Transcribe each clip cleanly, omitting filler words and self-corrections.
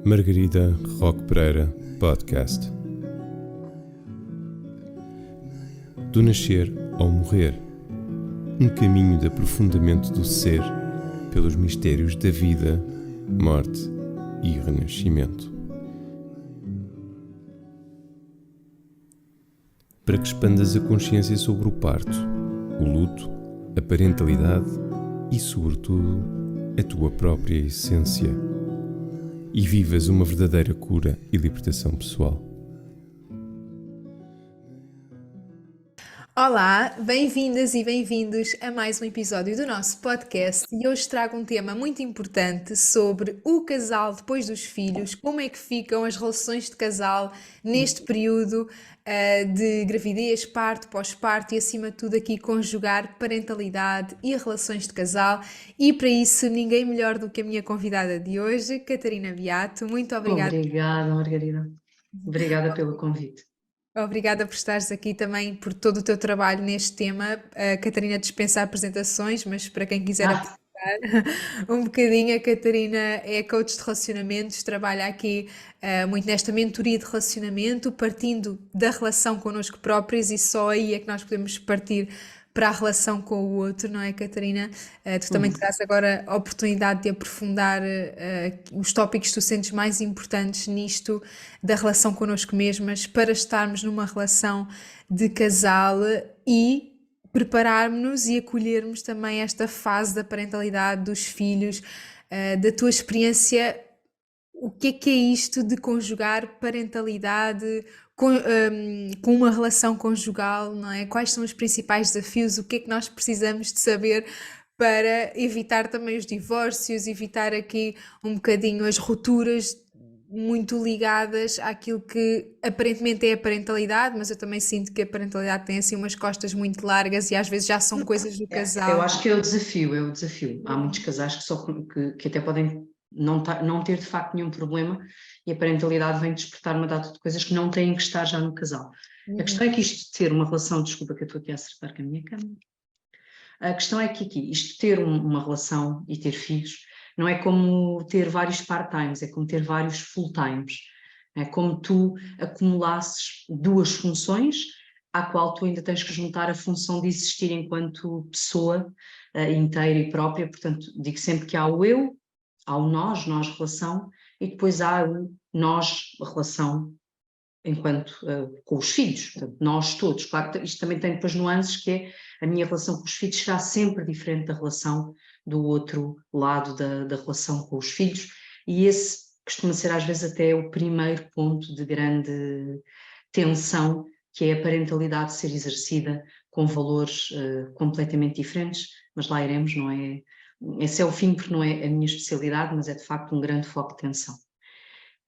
Margarida Roque Pereira Podcast. Do nascer ao morrer, um caminho de aprofundamento do ser pelos mistérios da vida, morte e renascimento. Para que expandas a consciência sobre o parto, o luto, a parentalidade e, sobretudo, a tua própria essência, e vivas uma verdadeira cura e libertação pessoal. Olá, bem-vindas e bem-vindos a mais um episódio do nosso podcast e hoje trago um tema muito importante sobre o casal depois dos filhos, como é que ficam as relações de casal neste período de gravidez, parto, pós-parto e acima de tudo aqui conjugar parentalidade e relações de casal e para isso ninguém melhor do que a minha convidada de hoje, Catarina Beato. Muito obrigada. Obrigada, Margarida. Obrigada pelo convite. Obrigada por estares aqui também, por todo o teu trabalho neste tema. A Catarina dispensa apresentações, mas para quem quiser apresentar um bocadinho, a Catarina é coach de relacionamentos, trabalha aqui muito nesta mentoria de relacionamento, partindo da relação connosco próprios e só aí é que nós podemos partir para a relação com o outro, não é, Catarina? Tu também terás agora a oportunidade de aprofundar os tópicos que tu sentes mais importantes nisto da relação connosco mesmas para estarmos numa relação de casal e prepararmos-nos e acolhermos também esta fase da parentalidade dos filhos, da tua experiência. O que é isto de conjugar parentalidade com uma relação conjugal, não é? Quais são os principais desafios? O que é que nós precisamos de saber para evitar também os divórcios, evitar aqui um bocadinho as rupturas muito ligadas àquilo que aparentemente é a parentalidade, mas eu também sinto que a parentalidade tem assim umas costas muito largas e às vezes já são coisas do casal. Eu acho que é o desafio, é o desafio. Há muitos casais que até podem não ter de facto nenhum problema e a parentalidade vem despertar uma data de coisas que não têm que estar já no casal. A questão é que isto de ter uma relação, desculpa que eu estou aqui a acertar com a minha câmera, a questão é que aqui, isto de ter uma relação e ter filhos, não é como ter vários part-times, é como ter vários full-times. É como tu acumulasses duas funções, à qual tu ainda tens que juntar a função de existir enquanto pessoa inteira e própria. Portanto, digo sempre que há o eu, há o nós relação, e depois há o nós relação enquanto com os filhos, portanto, nós todos. Claro que isto também tem depois nuances, que é a minha relação com os filhos será sempre diferente da relação do outro lado da relação com os filhos, e esse costuma ser às vezes até o primeiro ponto de grande tensão, que é a parentalidade ser exercida com valores completamente diferentes, mas lá iremos, não é? Esse é o fim, porque não é a minha especialidade, mas é de facto um grande foco de tensão.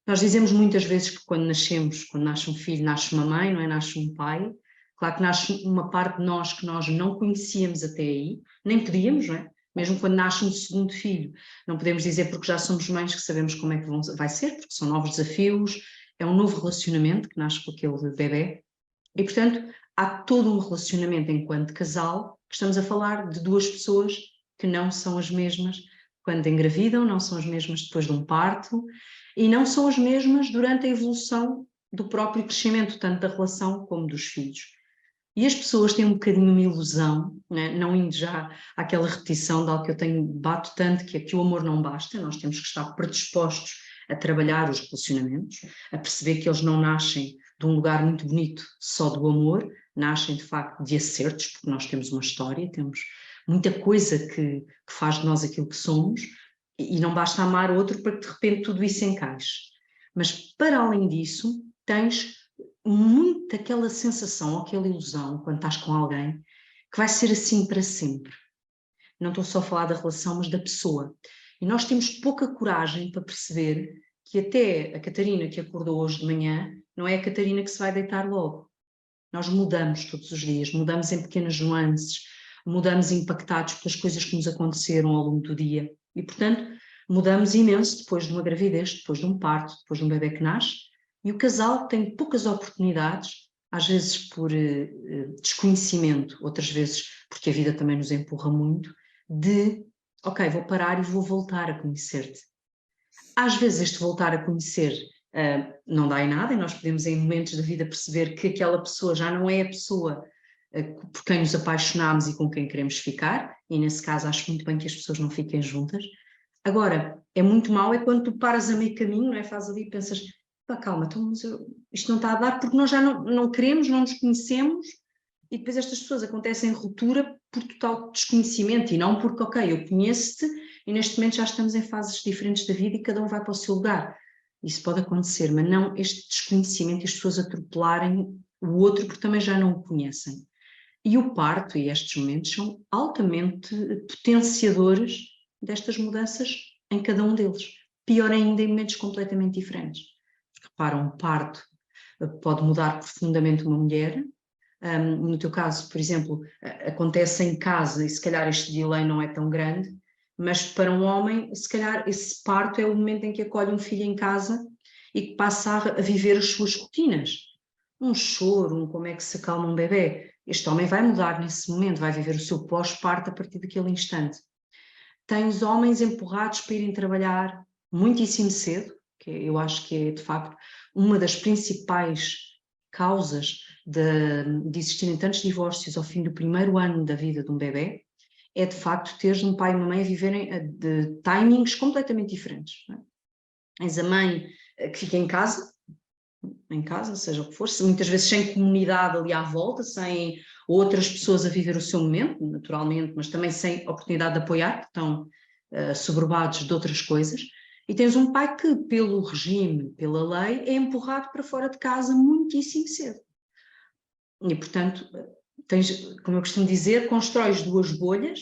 Nós dizemos muitas vezes que quando nasce um filho, nasce uma mãe, não é? Nasce um pai. Claro que nasce uma parte de nós que nós não conhecíamos até aí, nem podíamos, não é? Mesmo quando nasce um segundo filho, não podemos dizer porque já somos mães que sabemos como é que vai ser, porque são novos desafios, é um novo relacionamento que nasce com aquele bebé. E, portanto, há todo um relacionamento enquanto casal, que estamos a falar de duas pessoas que não são as mesmas quando engravidam, não são as mesmas depois de um parto, e não são as mesmas durante a evolução do próprio crescimento, tanto da relação como dos filhos. E as pessoas têm um bocadinho uma ilusão, né? Não indo já àquela repetição de algo que eu bato tanto, que é que o amor não basta, nós temos que estar predispostos a trabalhar os relacionamentos, a perceber que eles não nascem de um lugar muito bonito só do amor, nascem de facto de acertos, porque nós temos uma história, temos muita coisa que faz de nós aquilo que somos, e não basta amar outro para que de repente tudo isso encaixe. Mas para além disso, tens muito aquela sensação, aquela ilusão, quando estás com alguém, que vai ser assim para sempre. Não estou só a falar da relação, mas da pessoa. E nós temos pouca coragem para perceber que até a Catarina que acordou hoje de manhã não é a Catarina que se vai deitar logo. Nós mudamos todos os dias, mudamos em pequenas nuances, mudamos impactados pelas coisas que nos aconteceram ao longo do dia. E, portanto, mudamos imenso depois de uma gravidez, depois de um parto, depois de um bebê que nasce. E o casal tem poucas oportunidades, às vezes por desconhecimento, outras vezes porque a vida também nos empurra muito, de, ok, vou parar e vou voltar a conhecer-te. Às vezes este voltar a conhecer não dá em nada, e nós podemos em momentos da vida perceber que aquela pessoa já não é a pessoa por quem nos apaixonámos e com quem queremos ficar, e nesse caso acho muito bem que as pessoas não fiquem juntas. Agora, é muito mau é quando tu paras a meio caminho, não é? Faz ali e pensas, pá, calma, então, mas isto não está a dar, porque nós já não queremos, não nos conhecemos, e depois estas pessoas acontecem ruptura por total desconhecimento, e não porque, ok, eu conheço-te, e neste momento já estamos em fases diferentes da vida e cada um vai para o seu lugar. Isso pode acontecer, mas não este desconhecimento e as pessoas atropelarem o outro porque também já não o conhecem. E o parto e estes momentos são altamente potenciadores destas mudanças em cada um deles. Pior ainda em momentos completamente diferentes. Porque, repara, um parto pode mudar profundamente uma mulher. No teu caso, por exemplo, acontece em casa e se calhar este delay não é tão grande, mas para um homem, se calhar esse parto é o momento em que acolhe um filho em casa e que passa a viver as suas rotinas. Um choro, como é que se acalma um bebê. Este homem vai mudar nesse momento, vai viver o seu pós-parto a partir daquele instante. Tens homens empurrados para irem trabalhar muitíssimo cedo, que eu acho que é de facto uma das principais causas de existirem tantos divórcios ao fim do primeiro ano da vida de um bebê, é de facto teres um pai e uma mãe a viverem de timings completamente diferentes. Não é? Tens a mãe que fica em casa, seja o que for, muitas vezes sem comunidade ali à volta, sem outras pessoas a viver o seu momento, naturalmente, mas também sem oportunidade de apoiar, que estão soberbados de outras coisas, e tens um pai que, pelo regime, pela lei, é empurrado para fora de casa muitíssimo cedo. E, portanto, tens, como eu costumo dizer, constróis duas bolhas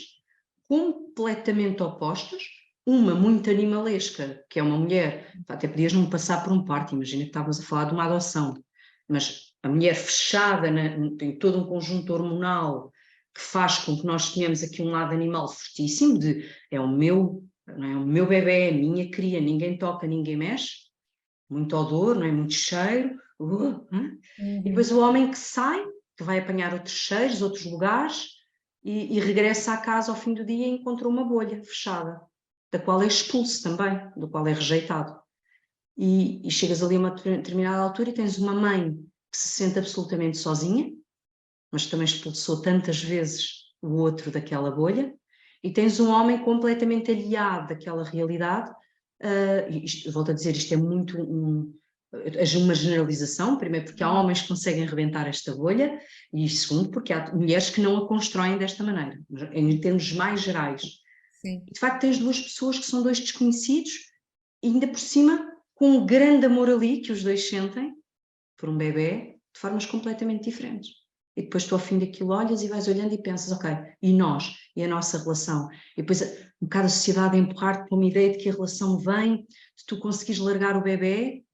completamente opostas, uma muito animalesca, que é uma mulher, até podias não passar por um parto, imagina que estávamos a falar de uma adoção, mas a mulher fechada tem todo um conjunto hormonal que faz com que nós tenhamos aqui um lado animal fortíssimo, é o meu, não é, o meu bebê, é a minha cria, ninguém toca, ninguém mexe, muito odor, não é, muito cheiro, e depois o homem que sai, que vai apanhar outros cheiros, outros lugares, e regressa à casa ao fim do dia e encontra uma bolha fechada, da qual é expulso também, do qual é rejeitado. E chegas ali a uma determinada altura e tens uma mãe que se sente absolutamente sozinha, mas também expulsou tantas vezes o outro daquela bolha, e tens um homem completamente aliado daquela realidade. Volto a dizer, isto é muito uma generalização, primeiro porque há homens que conseguem rebentar esta bolha, e segundo porque há mulheres que não a constroem desta maneira, em termos mais gerais. Sim. E de facto tens duas pessoas que são dois desconhecidos, e ainda por cima com um grande amor ali que os dois sentem por um bebê, de formas completamente diferentes. E depois tu ao fim daquilo olhas e vais olhando e pensas, ok, e nós? E a nossa relação? E depois um bocado a sociedade a empurrar-te para uma ideia de que a relação vem de tu conseguires largar o bebê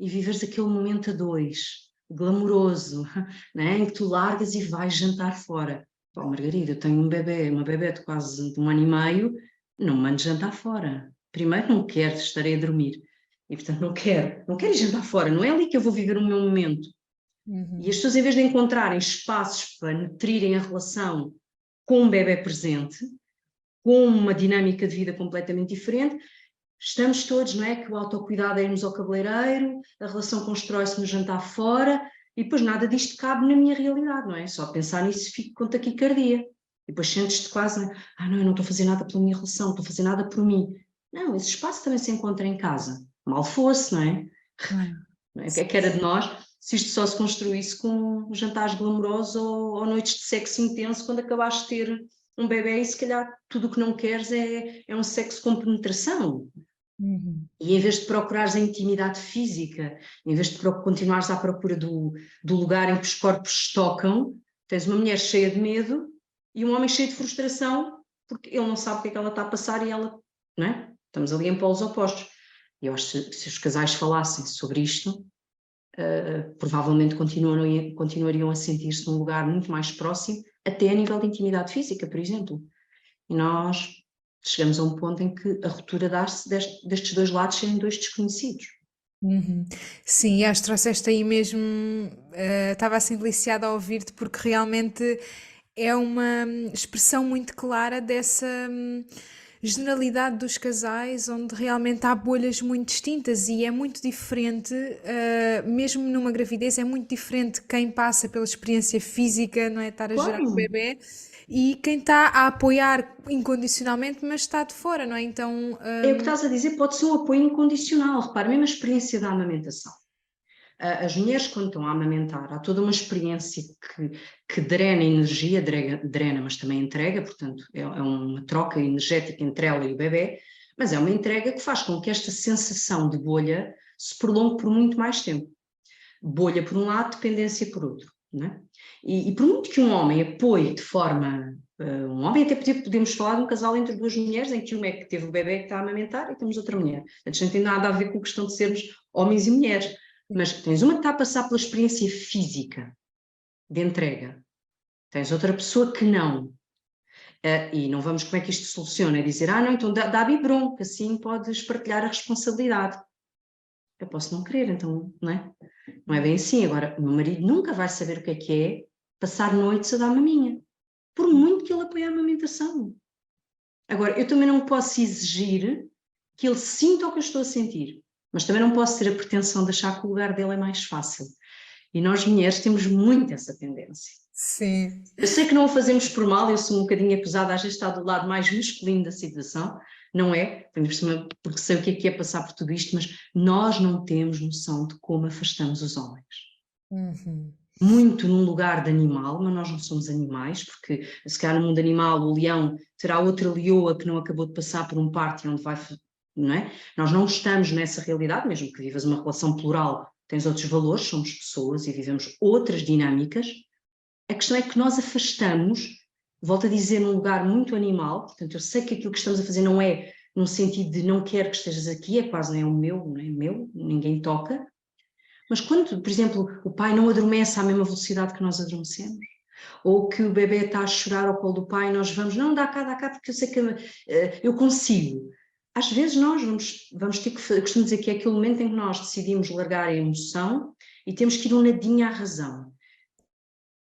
e viveres aquele momento a dois, glamouroso, né? Em que tu largas e vais jantar fora. Pô, Margarida, eu tenho uma bebê de quase de 1 ano e meio, não me mando jantar fora. Primeiro não quero, estarei a dormir. E portanto não quero ir jantar fora, não é ali que eu vou viver o meu momento. E as pessoas, em vez de encontrarem espaços para nutrirem a relação com um bebê presente, com uma dinâmica de vida completamente diferente, estamos todos, não é? Que o autocuidado é irmos ao cabeleireiro, a relação constrói-se no jantar fora, e depois nada disto cabe na minha realidade, não é? Só pensar nisso fico com taquicardia. E depois sentes-te quase, não, eu não estou a fazer nada pela minha relação, não estou a fazer nada por mim. Não, esse espaço também se encontra em casa. Mal fosse, não é? Não é? O que era de nós se isto só se construísse com jantares glamourosos ou noites de sexo intenso quando acabaste de ter um bebê e se calhar tudo o que não queres é um sexo com penetração. E em vez de procurares a intimidade física, em vez de continuares à procura do lugar em que os corpos se tocam, tens uma mulher cheia de medo e um homem cheio de frustração porque ele não sabe o que é que ela está a passar e ela, não é? Estamos ali em polos opostos. E eu acho que se os casais falassem sobre isto, provavelmente continuariam a sentir-se num lugar muito mais próximo, até a nível de intimidade física, por exemplo. E nós chegamos a um ponto em que a ruptura dá-se destes dois lados serem dois desconhecidos. Sim, e acho que trouxeste aí mesmo, estava assim deliciada a ouvir-te, porque realmente é uma expressão muito clara dessa generalidade dos casais, onde realmente há bolhas muito distintas e é muito diferente, mesmo numa gravidez, é muito diferente quem passa pela experiência física, não é? Estar a gerar um Claro, bebê e quem está a apoiar incondicionalmente, mas está de fora, não é? Então, é o que estás a dizer, pode ser um apoio incondicional. Repara, mesmo a experiência da amamentação. As mulheres, quando estão a amamentar, há toda uma experiência que drena energia, drena, mas também entrega, portanto, é uma troca energética entre ela e o bebê, mas é uma entrega que faz com que esta sensação de bolha se prolongue por muito mais tempo. Bolha por um lado, dependência por outro. Não é? E por muito que um homem apoie de forma. Um homem, até podemos falar de um casal entre duas mulheres, em que uma é que teve o bebê que está a amamentar e temos outra mulher. Portanto, não tem nada a ver com a questão de sermos homens e mulheres. Mas tens uma que está a passar pela experiência física de entrega, tens outra pessoa que não. E não vamos como é que isto se soluciona, é dizer, não, então dá biberon, que assim podes partilhar a responsabilidade. Eu posso não querer, então, não é? Não é bem assim. Agora, o meu marido nunca vai saber o que é passar noites a dar maminha, por muito que ele apoie a amamentação. Agora, eu também não posso exigir que ele sinta o que eu estou a sentir, mas também não posso ter a pretensão de achar que o lugar dele é mais fácil. E nós mulheres temos muito essa tendência. sim. Eu sei que não o fazemos por mal, eu sou um bocadinho acusada, às vezes está do lado mais masculino da situação, não é? Porque sei o que é passar por tudo isto, mas nós não temos noção de como afastamos os homens. Muito num lugar de animal, mas nós não somos animais, porque se calhar no mundo animal o leão terá outra leoa que não acabou de passar por um parto e onde vai, não é? Nós não estamos nessa realidade, mesmo que vivas uma relação plural, tens outros valores, somos pessoas e vivemos outras dinâmicas. A questão é que nós afastamos, volto a dizer, num lugar muito animal, portanto eu sei que aquilo que estamos a fazer não é num sentido de não quero que estejas aqui, é quase não é meu, ninguém toca. Mas quando, por exemplo, o pai não adormece à mesma velocidade que nós adormecemos, ou que o bebê está a chorar ao colo do pai e nós vamos, não, dá cá, porque eu sei que eu consigo. Às vezes nós vamos ter que, costumo dizer que é aquele momento em que nós decidimos largar a emoção e temos que ir um nadinho à razão.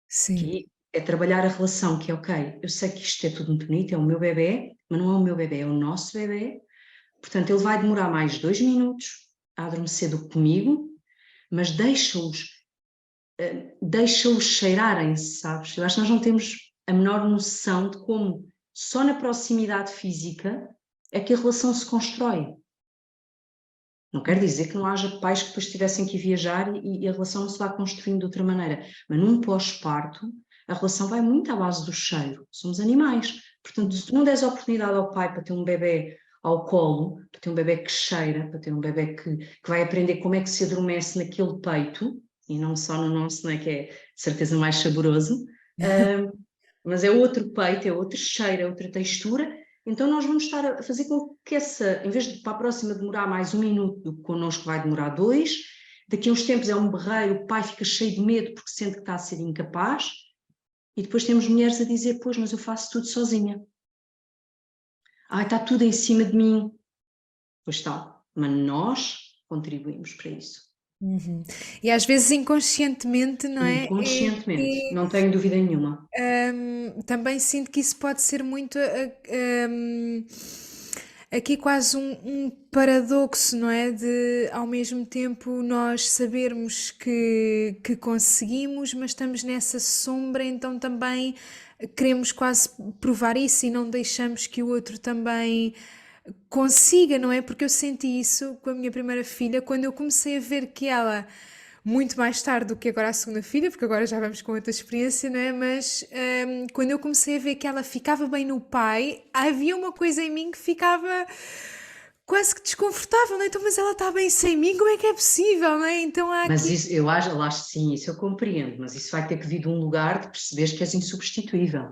Sim. Que é trabalhar a relação, que é ok, eu sei que isto é tudo muito bonito, é o meu bebê, mas não é o meu bebê, é o nosso bebê. Portanto, ele vai demorar mais 2 minutos a adormecer do que comigo, mas deixa-os cheirarem-se, sabes? Eu acho que nós não temos a menor noção de como só na proximidade física é que a relação se constrói. Não quer dizer que não haja pais que depois tivessem que viajar e a relação não se vá construindo de outra maneira, mas num pós-parto a relação vai muito à base do cheiro, somos animais. Portanto, se tu não des a oportunidade ao pai para ter um bebê ao colo, para ter um bebê que cheira, para ter um bebê que vai aprender como é que se adormece naquele peito, e não só no nosso, não é, que é de certeza mais saboroso, mas é outro peito, é outro cheiro, é outra textura, então nós vamos estar a fazer com que em vez de para a próxima demorar mais 1 minuto, do que connosco vai demorar 2, daqui a uns tempos é um berreiro, o pai fica cheio de medo porque sente que está a ser incapaz, e depois temos mulheres a dizer, pois, mas eu faço tudo sozinha. Está tudo em cima de mim. Pois está, mas nós contribuímos para isso. E às vezes inconscientemente, não é? Inconscientemente, não tenho dúvida nenhuma. Também sinto que isso pode ser muito aqui quase um paradoxo, não é? De ao mesmo tempo nós sabermos que conseguimos, mas estamos nessa sombra, então também queremos quase provar isso e não deixamos que o outro também consiga, não é? Porque eu senti isso com a minha primeira filha quando eu comecei a ver que ela muito mais tarde do que agora a segunda filha, porque agora já vamos com outra experiência, não é? Mas quando eu comecei a ver que ela ficava bem no pai, havia uma coisa em mim que ficava quase que desconfortável, não é? Então, mas ela está bem sem mim, como é que é possível, não é? Então há Mas aqui... isso, eu acho sim, isso eu compreendo, mas isso vai ter que vir de um lugar de perceberes que és insubstituível.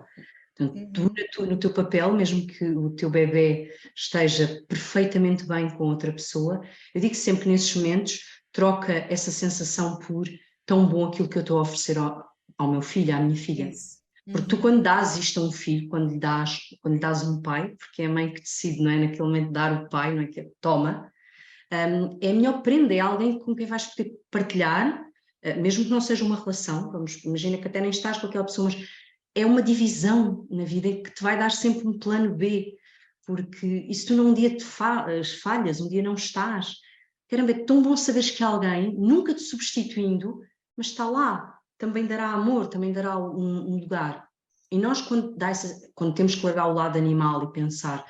Portanto, tu no teu papel, mesmo que o teu bebê esteja perfeitamente bem com outra pessoa, eu digo sempre que nesses momentos troca essa sensação por tão bom aquilo que eu estou a oferecer ao meu filho, à minha filha. Isso. Porque tu quando dás isto a um filho, quando lhe dás um pai, porque é a mãe que decide, não é, naquele momento dar o pai, não é, que toma, é a melhor prenda, é alguém com quem vais poder partilhar, mesmo que não seja uma relação, imagina que até nem estás com aquela pessoa, mas é uma divisão na vida que te vai dar sempre um plano B, porque e se tu num dia te falhas, um dia não estás, caramba, é tão bom saberes que alguém, nunca te substituindo, mas está lá, também dará amor, também dará um lugar. E nós quando temos que largar o lado animal e pensar,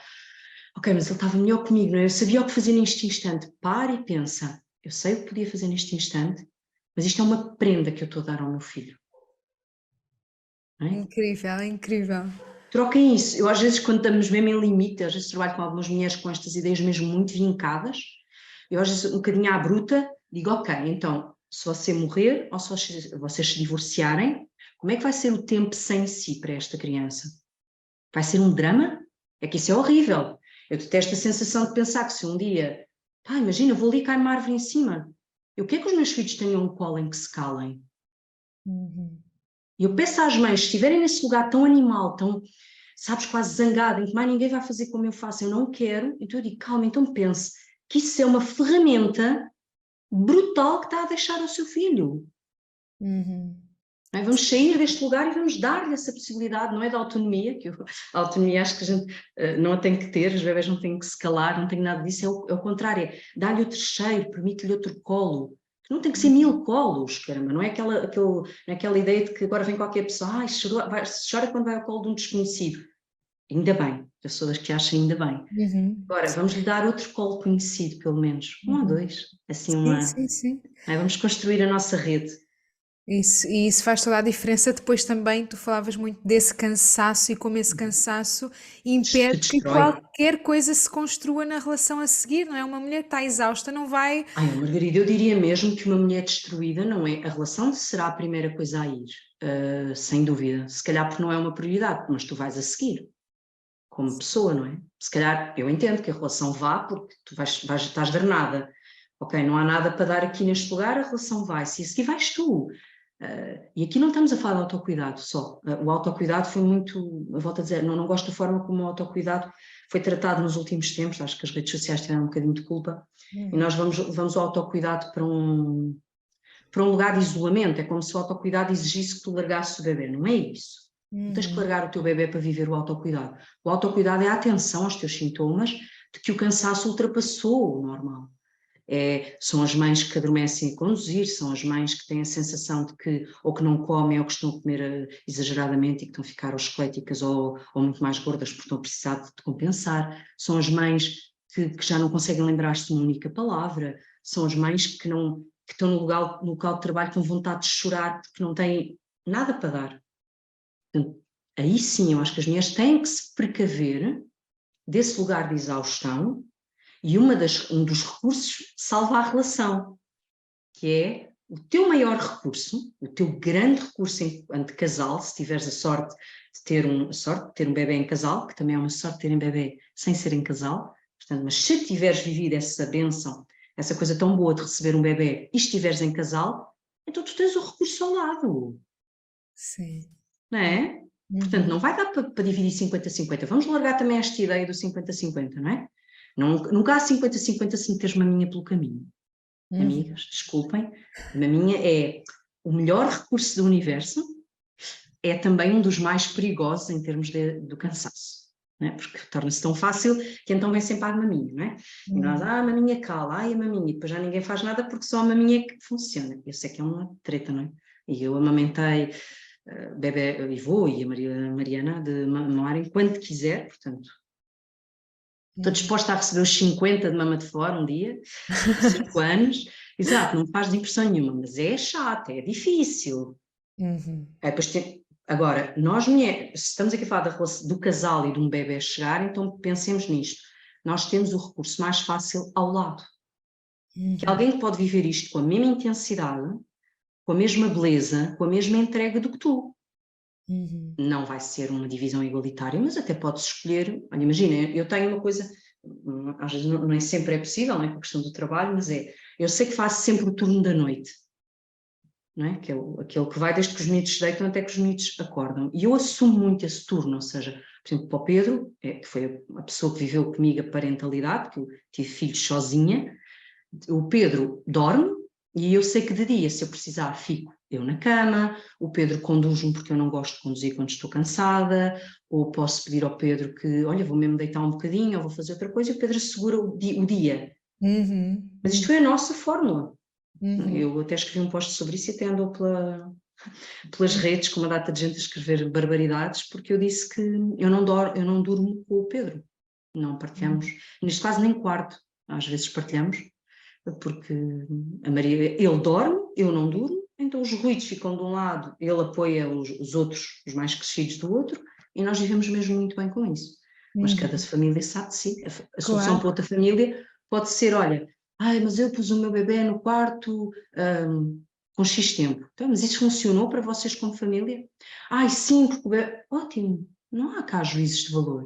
ok, mas ele estava melhor comigo, não é? Eu sabia o que fazer neste instante. Para e pensa, eu sei o que podia fazer neste instante, mas isto é uma prenda que eu estou a dar ao meu filho. Não é? Incrível, incrível. Troquem isso. Eu às vezes quando estamos mesmo em limite, às vezes trabalho com algumas mulheres com estas ideias mesmo muito vincadas, eu às vezes um bocadinho à bruta digo, ok, então se você morrer ou se vocês se divorciarem, como é que vai ser o tempo sem si para esta criança? Vai ser um drama? É que isso é horrível. Eu detesto a sensação de pensar que se um dia, imagina, vou ali e cai uma árvore em cima. Eu quero que os meus filhos tenham um colo em que se calem. E eu peço às mães, se estiverem nesse lugar tão animal, tão, sabes, quase zangada, em que mais ninguém vai fazer como eu faço, eu não quero, então eu digo, calma, então pense que isso é uma ferramenta brutal que está a deixar ao seu filho. Não é? Vamos sair deste lugar e vamos dar-lhe essa possibilidade, não é da autonomia, que a autonomia acho que a gente não a tem que ter, os bebés não têm que se calar, não tem nada disso, é o contrário, é dar-lhe outro cheiro, permite-lhe outro colo. Não tem que ser 1000 colos, caramba, não é aquela ideia de que agora vem qualquer pessoa, chora quando vai ao colo de um desconhecido. Ainda bem, eu sou das que acham ainda bem. Agora, vamos lhe dar outro colo conhecido, pelo menos, um ou dois, assim Sim. Vamos construir a nossa rede. E isso faz toda a diferença. Depois também tu falavas muito desse cansaço e como esse cansaço impede que destrói. qualquer coisa se construa na relação a seguir, não é? Uma mulher que está exausta não vai. Margarida, eu diria mesmo que uma mulher destruída não é. A relação será a primeira coisa a ir, sem dúvida. Se calhar porque não é uma prioridade, mas tu vais a seguir, como pessoa, não é? Se calhar, eu entendo que a relação vá porque tu estás drenada. Ok, não há nada para dar aqui neste lugar, a relação vai. Se a seguir vais tu. E aqui não estamos a falar de autocuidado só. O autocuidado foi muito, eu volto a dizer, não gosto da forma como o autocuidado foi tratado nos últimos tempos, acho que as redes sociais tiveram um bocadinho de culpa, e nós vamos ao autocuidado para um lugar de isolamento, é como se o autocuidado exigisse que tu largasses o bebê, não é isso. Não tens que largar o teu bebê para viver o autocuidado. O autocuidado é a atenção aos teus sintomas de que o cansaço ultrapassou o normal. São as mães que adormecem a conduzir, são as mães que têm a sensação de que ou que não comem ou que estão a comer exageradamente e que estão a ficar ou esqueléticas ou muito mais gordas porque estão a precisar de compensar, são as mães que já não conseguem lembrar-se de uma única palavra, são as mães que estão no local de trabalho com vontade de chorar porque não têm nada para dar. Portanto, aí sim, eu acho que as mulheres têm que se precaver desse lugar de exaustão. E um dos recursos salva a relação, que é o teu maior recurso, o teu grande recurso enquanto casal, se tiveres a sorte de ter um bebê em casal, que também é uma sorte ter um bebê sem ser em casal, portanto, mas se tiveres vivido essa bênção, essa coisa tão boa de receber um bebê e estiveres em casal, então tu tens o recurso ao lado. Sim. Não é? Portanto, não vai dar para dividir 50-50. Vamos largar também esta ideia do 50-50, não é? Nunca há 50-50 sem teres maminha pelo caminho. Amigas, desculpem, a maminha é o melhor recurso do universo, é também um dos mais perigosos em termos do cansaço, não é? Porque torna-se tão fácil que então vem sempre a maminha, não é? E nós, a maminha cala, a maminha, e depois já ninguém faz nada porque só a maminha é que funciona. Eu sei que é uma treta, não é? E eu amamentei bebê e a Mariana de mamar enquanto quiser, portanto. Estou disposta a receber os 50 de mama de fora um dia, 5 anos, exato, não me faz impressão nenhuma, mas é chato, é difícil. Agora, nós mulheres, se estamos aqui a falar do casal e de um bebê chegar, então pensemos nisto. Nós temos o recurso mais fácil ao lado. Que alguém que pode viver isto com a mesma intensidade, com a mesma beleza, com a mesma entrega do que tu. Não vai ser uma divisão igualitária, mas até podes escolher. Olha, imagina, eu tenho uma coisa, às vezes não sempre é possível, não é, por questão do trabalho, mas eu sei que faço sempre o turno da noite, não é? Que é aquele que vai desde que os miúdos se deitam até que os miúdos acordam. E eu assumo muito esse turno, ou seja, por exemplo, para o Pedro, que foi a pessoa que viveu comigo a parentalidade, que eu tive filhos sozinha, o Pedro dorme, E eu sei que de dia, se eu precisar, fico eu na cama, o Pedro conduz-me porque eu não gosto de conduzir quando estou cansada, ou posso pedir ao Pedro que, olha, vou mesmo deitar um bocadinho, ou vou fazer outra coisa, e o Pedro segura o dia. Uhum. Mas isto é a nossa fórmula. Uhum. Eu até escrevi um post sobre isso e até andou pelas redes com uma data de gente a escrever barbaridades, porque eu disse que eu não durmo com o Pedro. Não partilhamos, neste caso nem quarto, às vezes partilhamos, porque a Maria, ele dorme, eu não durmo, então os ruídos ficam de um lado, ele apoia os outros, os mais crescidos do outro, e nós vivemos mesmo muito bem com isso. Mas cada família sabe de si. A solução Claro. para outra família pode ser, olha, ai, mas eu pus o meu bebê no quarto com X tempo. Então, mas isso funcionou para vocês como família? Ai, sim, porque o bebê... Ótimo, não há cá juízes de valor.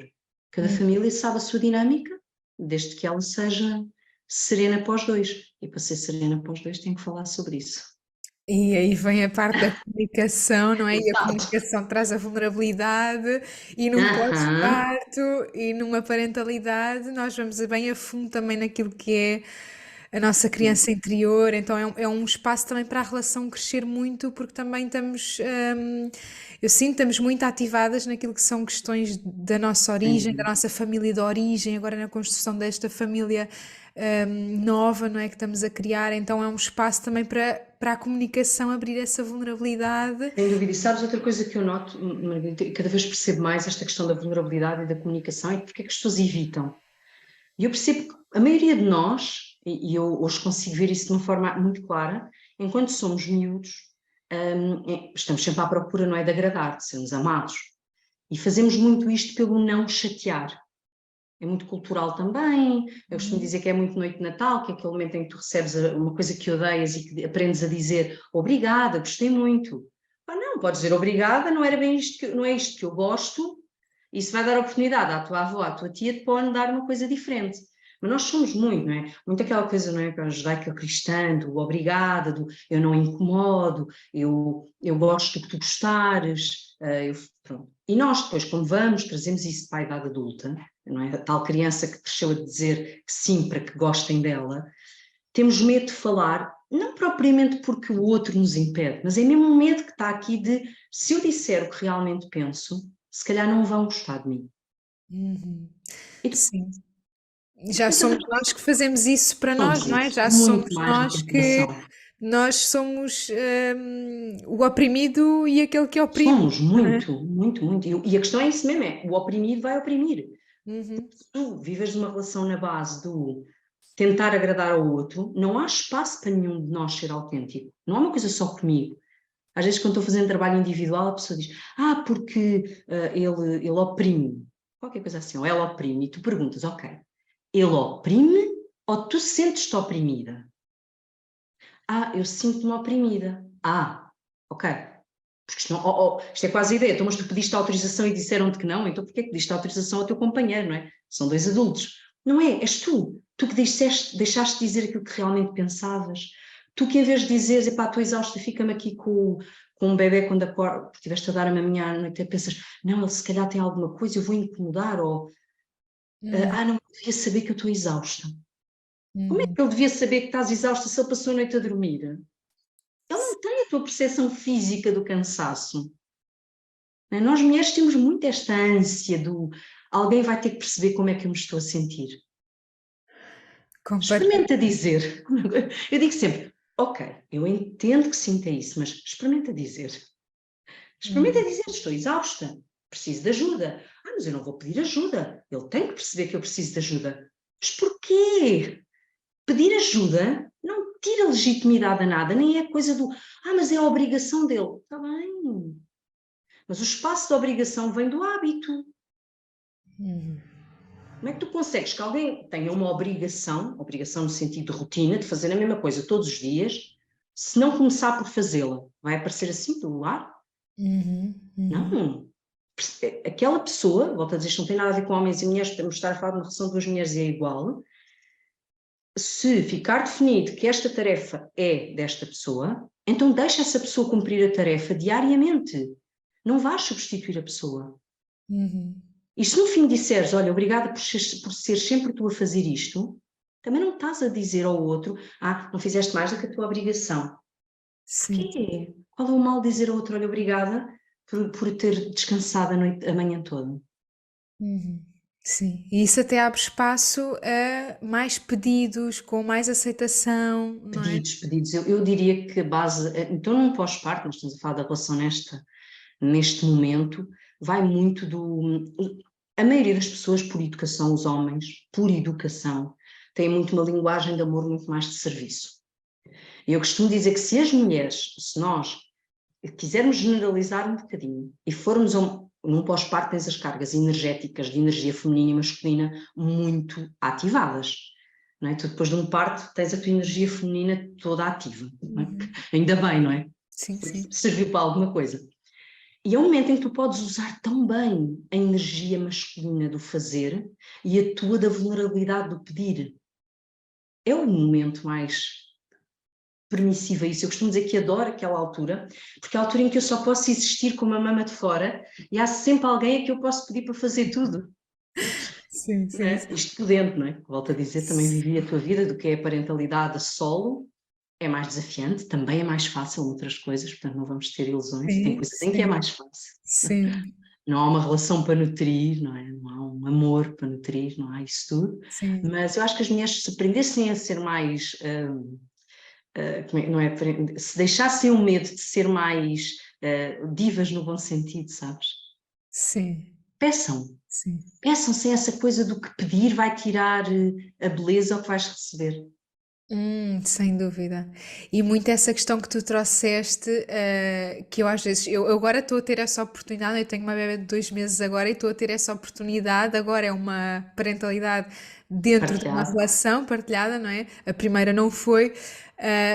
Cada família sabe a sua dinâmica, desde que ela seja serena para os dois. E para ser serena para os dois tem que falar sobre isso. E aí vem a parte da comunicação, não é? E a Exato. comunicação traz a vulnerabilidade, e num Aham. pós-parto e numa parentalidade, nós vamos bem a fundo também naquilo que é a nossa criança interior, então é um espaço também para a relação crescer muito, porque também estamos, eu sinto, estamos muito ativadas naquilo que são questões da nossa origem, da nossa família de origem, agora na construção desta família nova, não é, que estamos a criar, então é um espaço também para a comunicação abrir essa vulnerabilidade. Sem dúvida. E sabes outra coisa que eu noto, Margarida, cada vez percebo mais esta questão da vulnerabilidade e da comunicação, e porque é que as pessoas evitam. E eu percebo que a maioria de nós, e eu hoje consigo ver isso de uma forma muito clara, enquanto somos miúdos, estamos sempre à procura, não é, de agradar, de sermos amados. E fazemos muito isto pelo não chatear. É muito cultural também. Eu costumo dizer que é muito noite de Natal, que é aquele momento em que tu recebes uma coisa que odeias e que aprendes a dizer obrigada, gostei muito. Não, podes dizer obrigada, não era bem isto não é isto que eu gosto. Isso vai dar oportunidade à tua avó, à tua tia, de pode dar uma coisa diferente. Mas nós somos muito, não é? Muito aquela coisa, não é? Judaico-cristã, do obrigada, do eu não incomodo, eu gosto do que tu gostares. Pronto. E nós depois, como trazemos isso para a idade adulta, não é? A tal criança que cresceu a dizer que sim para que gostem dela, temos medo de falar, não propriamente porque o outro nos impede, mas é mesmo um medo que está aqui de, se eu disser o que realmente penso, se calhar não vão gostar de mim. E Sim. Já depois somos nós que fazemos isso para nós, somos não é? isso, Já somos muito mais do que nós a que educação. nós somos o oprimido e aquele que oprime, Somos não é? muito, muito, muito. E a questão é isso mesmo, é o oprimido vai oprimir. Uhum. Se tu vives numa relação na base do tentar agradar ao outro, não há espaço para nenhum de nós ser autêntico. Não há uma coisa só comigo. Às vezes, quando estou fazendo trabalho individual, a pessoa diz, porque ele oprime. Qualquer coisa assim, ou ela oprime. E tu perguntas, ok, ele oprime ou tu sentes-te oprimida? Eu sinto-me oprimida. Ok. Porque isto, isto é quase a ideia. Então, mas tu pediste autorização e disseram-te que não, então porquê é que pediste autorização ao teu companheiro, não é? São dois adultos. Não é? És tu. Tu que deixaste de dizer aquilo que realmente pensavas. Tu que em vez de dizeres, epá, estou exausta, fica-me aqui com um bebê quando acorda, porque estiveste a dar a maminha à noite, e pensas, não, ele se calhar tem alguma coisa, eu vou incomodar, ou não, devia saber que eu estou exausta. Como é que ele devia saber que estás exausta se ele passou a noite a dormir? Ele não tem a tua percepção física do cansaço. Nós mulheres temos muito esta ânsia do alguém vai ter que perceber como é que eu me estou a sentir. Experimenta dizer. Eu digo sempre, ok, eu entendo que sinta isso, mas experimenta dizer. Experimenta dizer, estou exausta, preciso de ajuda. Mas eu não vou pedir ajuda. Ele tem que perceber que eu preciso de ajuda. Mas porquê? Pedir ajuda não tira legitimidade a nada, nem é coisa do, mas é a obrigação dele. Está bem. Mas o espaço de obrigação vem do hábito. Como é que tu consegues que alguém tenha uma obrigação no sentido de rotina, de fazer a mesma coisa todos os dias, se não começar por fazê-la? Vai aparecer assim do lar? Não. Aquela pessoa, volto a dizer, isto não tem nada a ver com homens e mulheres, podemos estar a falar de uma relação de duas mulheres e é igual. Se ficar definido que esta tarefa é desta pessoa, então deixa essa pessoa cumprir a tarefa diariamente. Não vais substituir a pessoa. E se no fim disseres, olha, obrigada por ser sempre tu a fazer isto, Também não estás a dizer ao outro, não fizeste mais do que a tua obrigação. Sim. Porquê? Qual é o mal de dizer ao outro, olha, obrigada por ter descansado a manhã toda? Uhum. Sim, e isso até abre espaço a mais pedidos, com mais aceitação, não é? Pedidos. Eu diria que a base, então num pós-parto, nós estamos a falar da relação neste momento, vai muito a maioria das pessoas, por educação, os homens, por educação, têm muito uma linguagem de amor muito mais de serviço. E eu costumo dizer que se nós quisermos generalizar um bocadinho e formos num pós-parto, tens as cargas energéticas de energia feminina e masculina muito ativadas. Não é? Tu depois de um parto tens a tua energia feminina toda ativa. Não é? Ainda bem, não é? Sim, sim. Serviu para alguma coisa. E é um momento em que tu podes usar tão bem a energia masculina do fazer e a tua da vulnerabilidade do pedir. É o momento mais permissiva isso. Eu costumo dizer que adoro aquela altura, porque é a altura em que eu só posso existir com uma mama de fora e há sempre alguém a que eu posso pedir para fazer tudo. Sim, sim, sim. Isto podendo, não é? Volto a dizer, também vivi a tua vida, do que é a parentalidade a solo, é mais desafiante, também é mais fácil outras coisas, portanto não vamos ter ilusões, tem Sim, coisas em que é mais fácil. sim, Não há uma relação para nutrir, não é? Não há um amor para nutrir, não há isso tudo, sim. mas eu acho que as mulheres, se aprendessem a ser mais... não é, se deixassem o medo de ser mais divas no bom sentido, sabes? Sim, Peçam, sim. peçam sem essa coisa do que pedir vai tirar a beleza ao que vais receber. Sem dúvida. E muito essa questão que tu trouxeste, que eu às vezes, eu agora estou a ter essa oportunidade, eu tenho uma bebé de 2 meses agora e estou a ter essa oportunidade, agora é uma parentalidade dentro de uma Partilhar. relação partilhada, não é? A primeira não foi,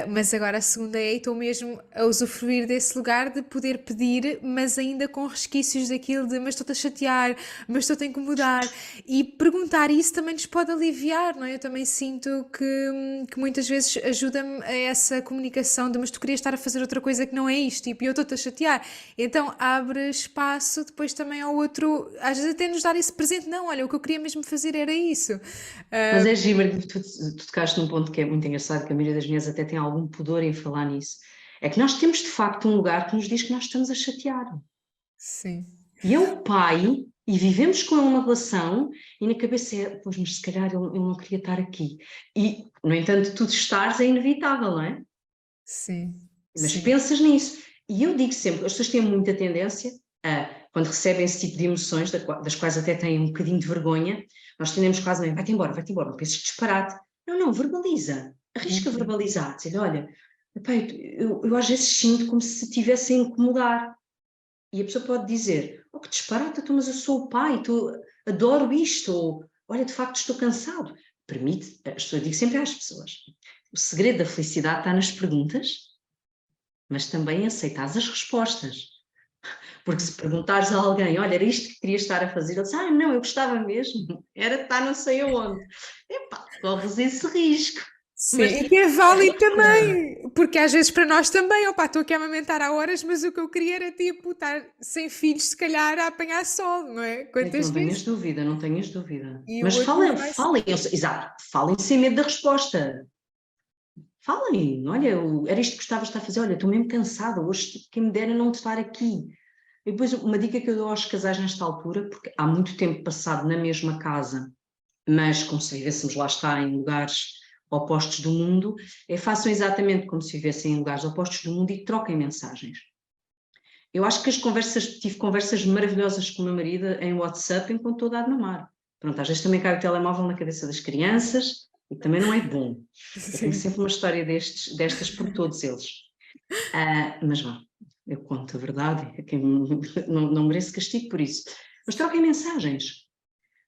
mas agora a segunda é, e estou mesmo a usufruir desse lugar de poder pedir, mas ainda com resquícios daquilo de, mas estou-te a chatear, mas estou-te a incomodar, e perguntar isso também nos pode aliviar, não é? Eu também sinto que muitas vezes ajuda-me a essa comunicação de, mas tu querias estar a fazer outra coisa que não é isto, tipo, e eu estou-te a chatear. Então abre espaço depois também ao outro, às vezes até nos dar esse presente, não, olha, o que eu queria mesmo fazer era isso. Mas é giro, tu tocaste num ponto que é muito engraçado, que a maioria das mulheres até tem algum pudor em falar nisso. É que nós temos de facto um lugar que nos diz que nós estamos a chatear. Sim, E é o pai, e vivemos com ele uma relação, e na cabeça é, pois, mas se calhar ele não queria estar aqui. E, no entanto, tu estares é inevitável, não é? sim, Mas sim. pensas nisso. E eu digo sempre, as pessoas têm muita tendência a, quando recebem esse tipo de emoções, das quais até têm um bocadinho de vergonha, nós tendemos quase a vai-te embora, não penses disparate. Não, verbaliza. Arrisca verbalizar, dizer, olha, epá, eu às vezes sinto como se estivesse a incomodar. E a pessoa pode dizer, oh, que disparate, mas eu sou o pai, adoro isto, ou, olha, de facto estou cansado. Permite, eu digo sempre às pessoas, o segredo da felicidade está nas perguntas, mas também em aceitar as respostas. Porque se perguntares a alguém, olha, era isto que querias estar a fazer, ele diz, não, eu gostava mesmo, era de estar não sei aonde. Epá, corres esse risco. Sim, Mas e que é válido também, porque às vezes para nós também, opá, estou aqui a amamentar há horas, mas o que eu queria era tipo estar sem filhos, se calhar a apanhar sol, não é? Quantas não tenhas vezes? dúvida, não tenhas dúvida. E o Mas outro vai. falem, exato, falem sem medo da resposta. Falem, olha, era isto que gostavas de estar a fazer, olha, estou mesmo cansada, hoje tipo, quem me dera não estar aqui. E depois uma dica que eu dou aos casais nesta altura, porque há muito tempo passado na mesma casa, mas como se vivêssemos lá está em lugares opostos do mundo, façam exatamente como se vivessem em lugares opostos do mundo e troquem mensagens. Eu acho que tive conversas maravilhosas com o meu marido em WhatsApp enquanto estou a dar de mamar. Pronto, às vezes também cai o telemóvel na cabeça das crianças e também não é bom. Eu tenho Sim. sempre uma história destas por todos eles. Mas vá, eu conto a verdade, não mereço castigo por isso. Mas troquem mensagens.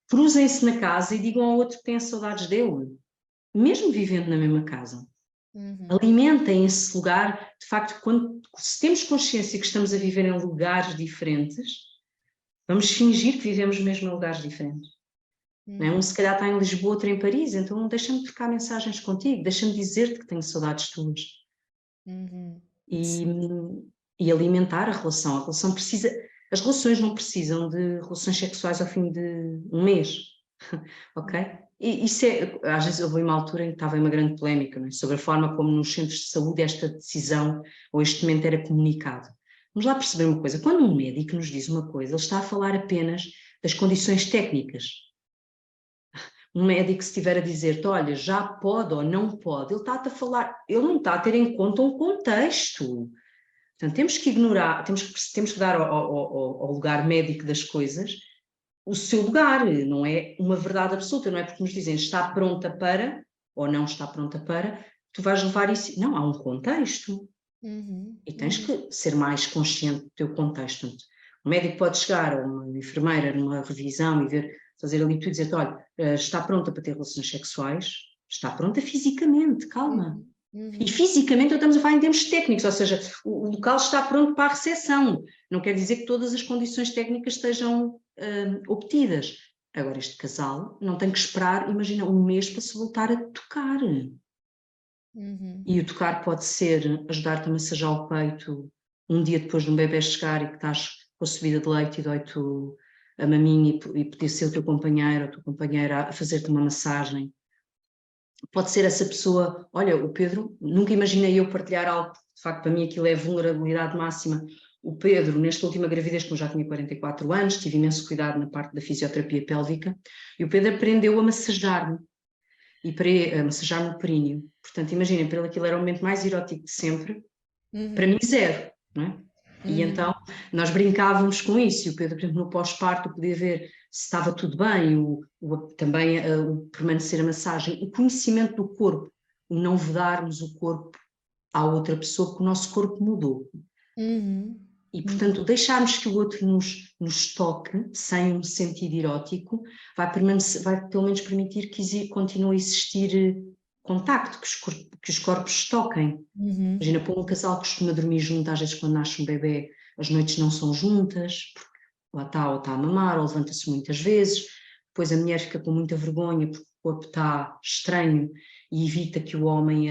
Cruzem-se na casa e digam ao outro que têm saudades dele, mesmo vivendo na mesma casa. Alimentem esse lugar. De facto, se temos consciência que estamos a viver em lugares diferentes, vamos fingir que vivemos mesmo em lugares diferentes. Não é? Um se calhar está em Lisboa, outro em Paris, então deixa-me trocar mensagens contigo, deixa-me dizer-te que tenho saudades tuas. E alimentar a relação. A relação precisa, as relações não precisam de relações sexuais ao fim de um mês, ok? E isso é, às vezes houve uma altura em que estava em uma grande polémica, não é? Sobre a forma como nos centros de saúde esta decisão ou este momento era comunicado. Vamos lá perceber uma coisa, quando um médico nos diz uma coisa, ele está a falar apenas das condições técnicas. Um médico, se estiver a dizer-te, olha, já pode ou não pode, ele está-te a falar, ele não está a ter em conta um contexto. Portanto, temos que ignorar, temos que dar ao lugar médico das coisas o seu lugar, não é uma verdade absoluta, não é porque nos dizem está pronta para, ou não está pronta para, tu vais levar isso, não, há um contexto. E tens que ser mais consciente do teu contexto. Portanto, o médico pode chegar, ou uma enfermeira numa revisão e fazer ali tudo e dizer, olha, está pronta para ter relações sexuais, está pronta fisicamente, calma. E fisicamente estamos a falar em termos técnicos, ou seja, o local está pronto para a recepção. Não quer dizer que todas as condições técnicas estejam obtidas. Agora, este casal não tem que esperar, imagina, um mês para se voltar a tocar. E o tocar pode ser ajudar-te a massajar o peito um dia depois de um bebê chegar e que estás com a subida de leite e dói-te a maminha e poder ser o teu companheiro ou a tua companheira a fazer-te uma massagem. Pode ser essa pessoa, olha, o Pedro, nunca imaginei eu partilhar algo, de facto para mim aquilo é vulnerabilidade máxima. O Pedro, nesta última gravidez, como já tinha 44 anos, tive imenso cuidado na parte da fisioterapia pélvica, e o Pedro aprendeu a massajar-me, e para massajar-me o períneo. Portanto, imaginem, para ele aquilo era o momento mais erótico de sempre, para mim zero, não é? E então nós brincávamos com isso, e o Pedro, por exemplo, no pós-parto podia ver se estava tudo bem, também o permanecer a massagem, o conhecimento do corpo, o não vedarmos o corpo à outra pessoa, porque o nosso corpo mudou. E, portanto, deixarmos que o outro nos toque, sem um sentido erótico, vai pelo menos permitir que continue a existir contacto, que os corpos toquem. Imagina, para um casal que costuma dormir junto, às vezes quando nasce um bebê, as noites não são juntas, porque lá está, ou está a mamar, ou levanta-se muitas vezes, depois a mulher fica com muita vergonha porque o corpo está estranho e evita que o homem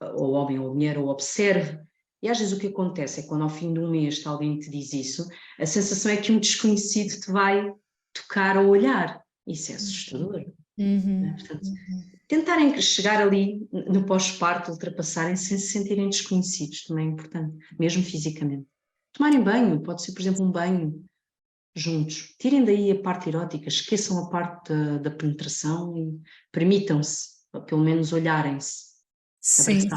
ou a mulher o observe. E às vezes o que acontece é que quando ao fim de um mês alguém te diz isso, a sensação é que um desconhecido te vai tocar ou olhar. Isso é assustador. Né? Portanto, tentarem chegar ali no pós-parto, ultrapassarem sem se sentirem desconhecidos, também é importante, mesmo fisicamente. Tomarem banho, pode ser, por exemplo, um banho juntos. Tirem daí a parte erótica, esqueçam a parte da penetração e permitam-se, pelo menos, olharem-se. Sim,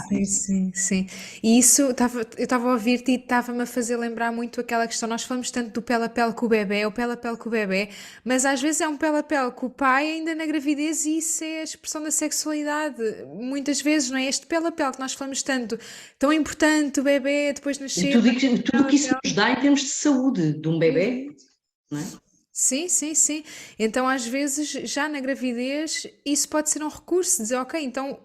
sim. E isso, eu estava a ouvir-te e estava-me a fazer lembrar muito aquela questão, nós falamos tanto do pele a pele com o bebé, o pele a pele com o bebé, mas às vezes é um pele a pele com o pai ainda na gravidez e isso é a expressão da sexualidade, muitas vezes, não é? Este pele a pele que nós falamos tanto, tão importante, o bebé depois nascer... E tudo que isso nos dá em termos de saúde de um bebé, não é? Sim. Então, às vezes, já na gravidez, isso pode ser um recurso, dizer, ok, então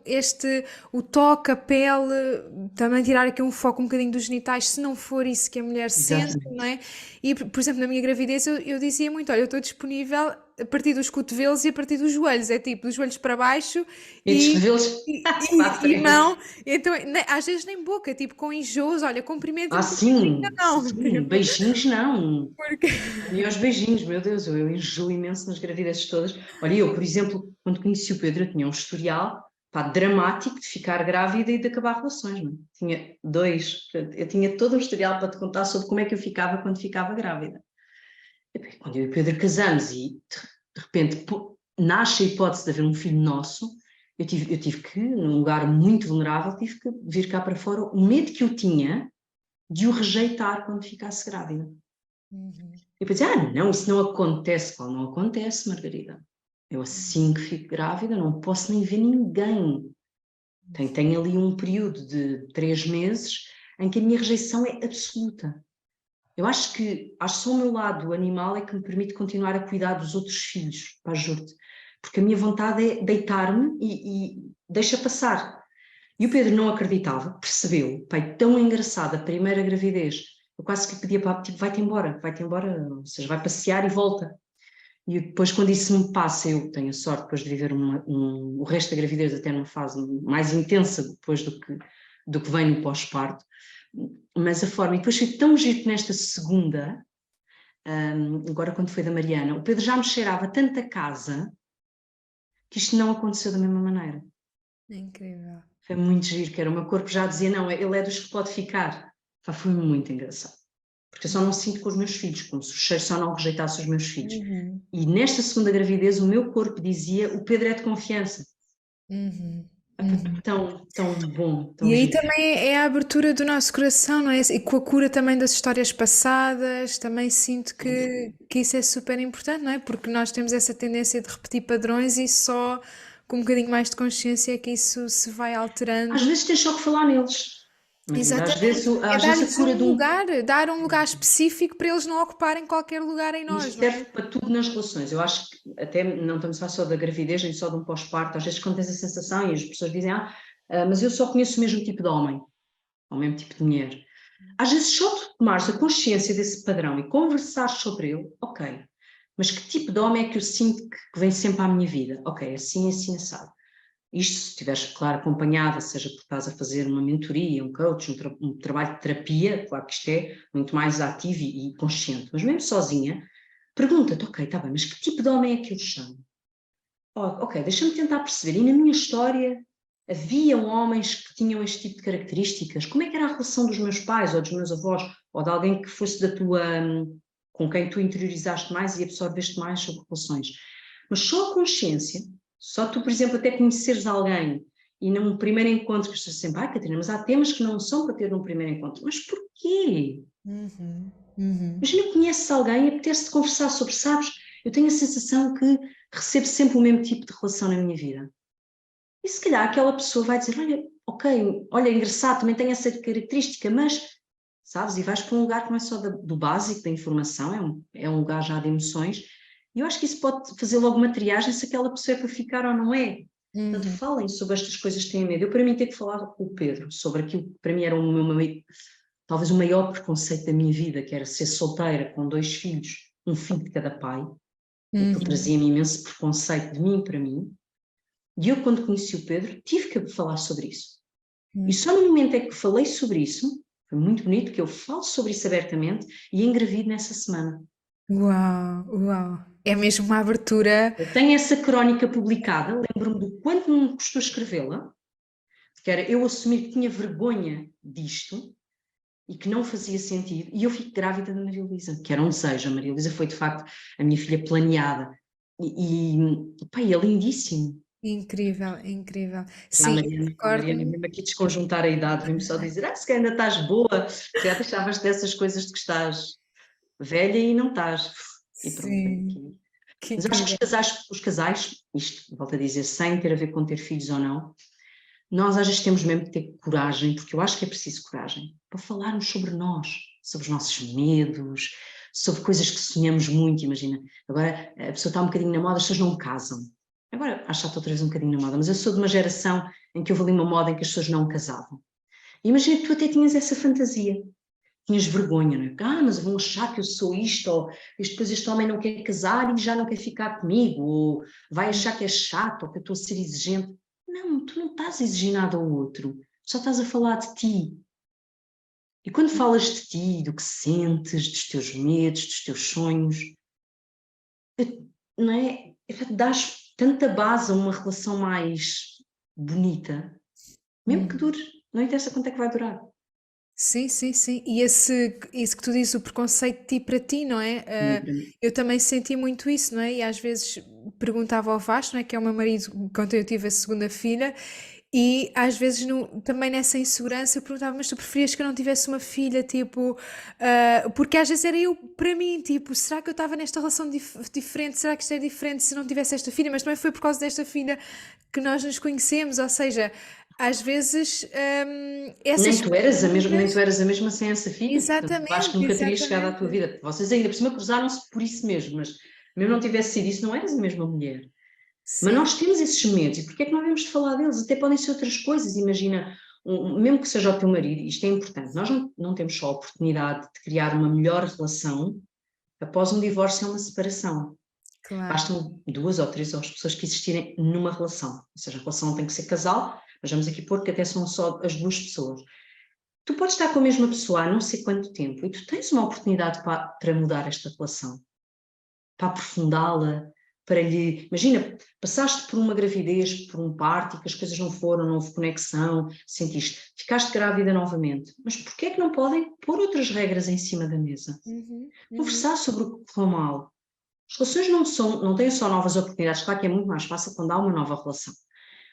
o toque, a pele, também tirar aqui um foco um bocadinho dos genitais, se não for isso que a mulher sente, não é? E, por exemplo, na minha gravidez eu dizia muito, olha, eu estou disponível a partir dos cotovelos e a partir dos joelhos, é tipo, dos joelhos para baixo e não, então, às vezes nem boca, tipo, com enjoos, olha, cumprimento sim, não. Beijinhos não. Porque... E aos beijinhos, meu Deus, eu enjoo imenso nas gravidezes todas. Olha, eu, por exemplo, quando conheci o Pedro, eu tinha um historial dramático de ficar grávida e de acabar relações. Não? Tinha 2, eu tinha todo um historial para te contar sobre como é que eu ficava quando ficava grávida. Quando eu e o Pedro casamos e de repente nasce a hipótese de haver um filho nosso, eu tive que, num lugar muito vulnerável, tive que vir cá para fora o medo que eu tinha de o rejeitar quando ficasse grávida. E depois, não, isso não acontece. Qual não acontece, Margarida? Eu assim que fico grávida não posso nem ver ninguém. Tenho ali um período de 3 meses em que a minha rejeição é absoluta. Eu acho que só o meu lado animal é que me permite continuar a cuidar dos outros filhos, para juro-te. Porque a minha vontade é deitar-me e deixa passar. E o Pedro não acreditava, percebeu, pai, tão engraçado, a primeira gravidez, eu quase que pedia para, tipo, vai-te embora, ou seja, vai passear e volta. E depois quando isso me passa, eu tenho a sorte depois de viver o resto da gravidez até numa fase mais intensa depois do que vem no pós-parto, mas a forma, e depois foi tão giro nesta segunda, agora quando foi da Mariana, o Pedro já me cheirava tanto a casa, que isto não aconteceu da mesma maneira. É incrível. Foi muito giro, que era o meu corpo já dizia, não, ele é dos que pode ficar. Pá, foi muito engraçado. Porque eu só não sinto com os meus filhos, como se o cheiro só não rejeitasse os meus filhos. E nesta segunda gravidez o meu corpo dizia, o Pedro é de confiança. Tão, tão bom, tão E aí giro. também é a abertura do nosso coração, não é? E com a cura também das histórias passadas, também sinto que isso é super importante, não é? Porque nós temos essa tendência de repetir padrões e só com um bocadinho mais de consciência é que isso se vai alterando. Às vezes tens só que falar neles. Marina. Exatamente. É Às vezes a dar-lhes cura de um lugar, dar um lugar específico para eles não ocuparem qualquer lugar em nós, Isto não serve é? para tudo nas relações. Eu acho que até não estamos a falar só da gravidez, nem só de um pós-parto. Às vezes quando tens a sensação e as pessoas dizem, mas eu só conheço o mesmo tipo de homem, ou o mesmo tipo de mulher. Às vezes só tu tomares a consciência desse padrão e conversares sobre ele, ok, mas que tipo de homem é que eu sinto que vem sempre à minha vida? Ok, assim, assim, assado. Isto, se estiveres, claro, acompanhada, seja porque estás a fazer uma mentoria, um coach, um trabalho de terapia, claro que isto é muito mais ativo e consciente, mas mesmo sozinha, pergunta-te, ok, está bem, mas que tipo de homem é que eu chamo? Ok, deixa-me tentar perceber, e na minha história haviam homens que tinham este tipo de características? Como é que era a relação dos meus pais, ou dos meus avós, ou de alguém que fosse da tua, com quem tu interiorizaste mais e absorveste mais sobre relações? Mas só a consciência, só tu, por exemplo, até conheceres alguém e num primeiro encontro, que estás sempre, Catarina, mas há temas que não são para ter num primeiro encontro. Mas porquê? Imagina, conheces alguém e apetece-te conversar sobre, sabes, eu tenho a sensação que recebo sempre o mesmo tipo de relação na minha vida. E se calhar aquela pessoa vai dizer, olha, ok, olha, engraçado, também tem essa característica, mas, sabes, e vais para um lugar que não é só do básico, da informação, é um lugar já de emoções, e eu acho que isso pode fazer logo uma triagem se aquela pessoa é para ficar ou não é. Portanto, falem sobre estas coisas que têm medo. Eu, para mim, tenho que falar com o Pedro sobre aquilo que para mim era talvez o maior preconceito da minha vida, que era ser solteira com 2 filhos, um filho de cada pai. Aquilo trazia-me imenso preconceito de mim para mim. E eu, quando conheci o Pedro, tive que falar sobre isso. E só no momento em que falei sobre isso, foi muito bonito que eu falo sobre isso abertamente e engravido nessa semana. Uau, uau. É mesmo uma abertura. Eu tenho essa crónica publicada, lembro-me do quanto me custou escrevê-la, que era eu assumir que tinha vergonha disto e que não fazia sentido, e eu fico grávida da Maria Luísa, que era um desejo. A Maria Luísa foi, de facto, a minha filha planeada. Pá, é lindíssimo. Incrível, incrível. Já a Sim, eu Mariana recordo-me. mesmo aqui desconjuntar a idade, vem-me só dizer, se calhar ainda estás boa, se calhar deixavas dessas coisas de que estás velha e não estás. E pronto, vem Sim, aqui. que Mas acho que incrível. os casais, isto volto a dizer, sem ter a ver com ter filhos ou não, nós às vezes temos mesmo que ter coragem, porque eu acho que é preciso coragem, para falarmos sobre nós, sobre os nossos medos, sobre coisas que sonhamos muito, imagina. Agora a pessoa está um bocadinho na moda, as pessoas não casam. Agora acho que está outra vez um bocadinho na moda, mas eu sou de uma geração em que houve ali uma moda em que as pessoas não casavam. E imagina que tu até tinhas essa fantasia, tinhas vergonha, não é? Mas vão achar que eu sou isto, ou depois este homem não quer casar e já não quer ficar comigo, ou vai achar que é chato, ou que eu estou a ser exigente. Não, tu não estás a exigir nada ao outro, só estás a falar de ti. E quando falas de ti, do que sentes, dos teus medos, dos teus sonhos, não é? Dás tanta base a uma relação mais bonita, mesmo que dure, não interessa quanto é que vai durar. Sim, sim, sim. E isso que tu dizes, o preconceito de ti para ti, não é? Eu também senti muito isso, não é? E às vezes perguntava ao Vasco, não é? Que é o meu marido, quando eu tive a segunda filha, e às vezes também nessa insegurança eu perguntava, mas tu preferias que eu não tivesse uma filha, tipo, porque às vezes era eu para mim, tipo, será que eu estava nesta relação diferente? Será que isto é diferente se não tivesse esta filha? Mas também foi por causa desta filha que nós nos conhecemos, ou seja, às vezes essas Nem tu perguntas. eras a mesma sem essa filha, portanto, eu acho que Exatamente, nunca terias chegado à tua exatamente. vida. Vocês ainda por cima cruzaram-se por isso mesmo, mas mesmo não tivesse sido isso, não eras a mesma mulher. Mas Sim, nós temos esses medos, e porquê é que não devemos de falar deles? Até podem ser outras coisas, imagina, mesmo que seja o teu marido, isto é importante, nós não temos só a oportunidade de criar uma melhor relação após um divórcio ou uma separação. claro. Bastam 2 ou 3 pessoas que existirem numa relação, ou seja, a relação não tem que ser casal, mas vamos aqui pôr que até são só as 2 pessoas. Tu podes estar com a mesma pessoa há não sei quanto tempo e tu tens uma oportunidade para mudar esta relação, para aprofundá-la, para lhe... Imagina, passaste por uma gravidez, por um parto, e que as coisas não foram, não houve conexão, sentiste, ficaste grávida novamente. Mas porquê é que não podem pôr outras regras em cima da mesa? Conversar sobre o que correu mal. As relações não têm só novas oportunidades, claro que é muito mais fácil quando há uma nova relação,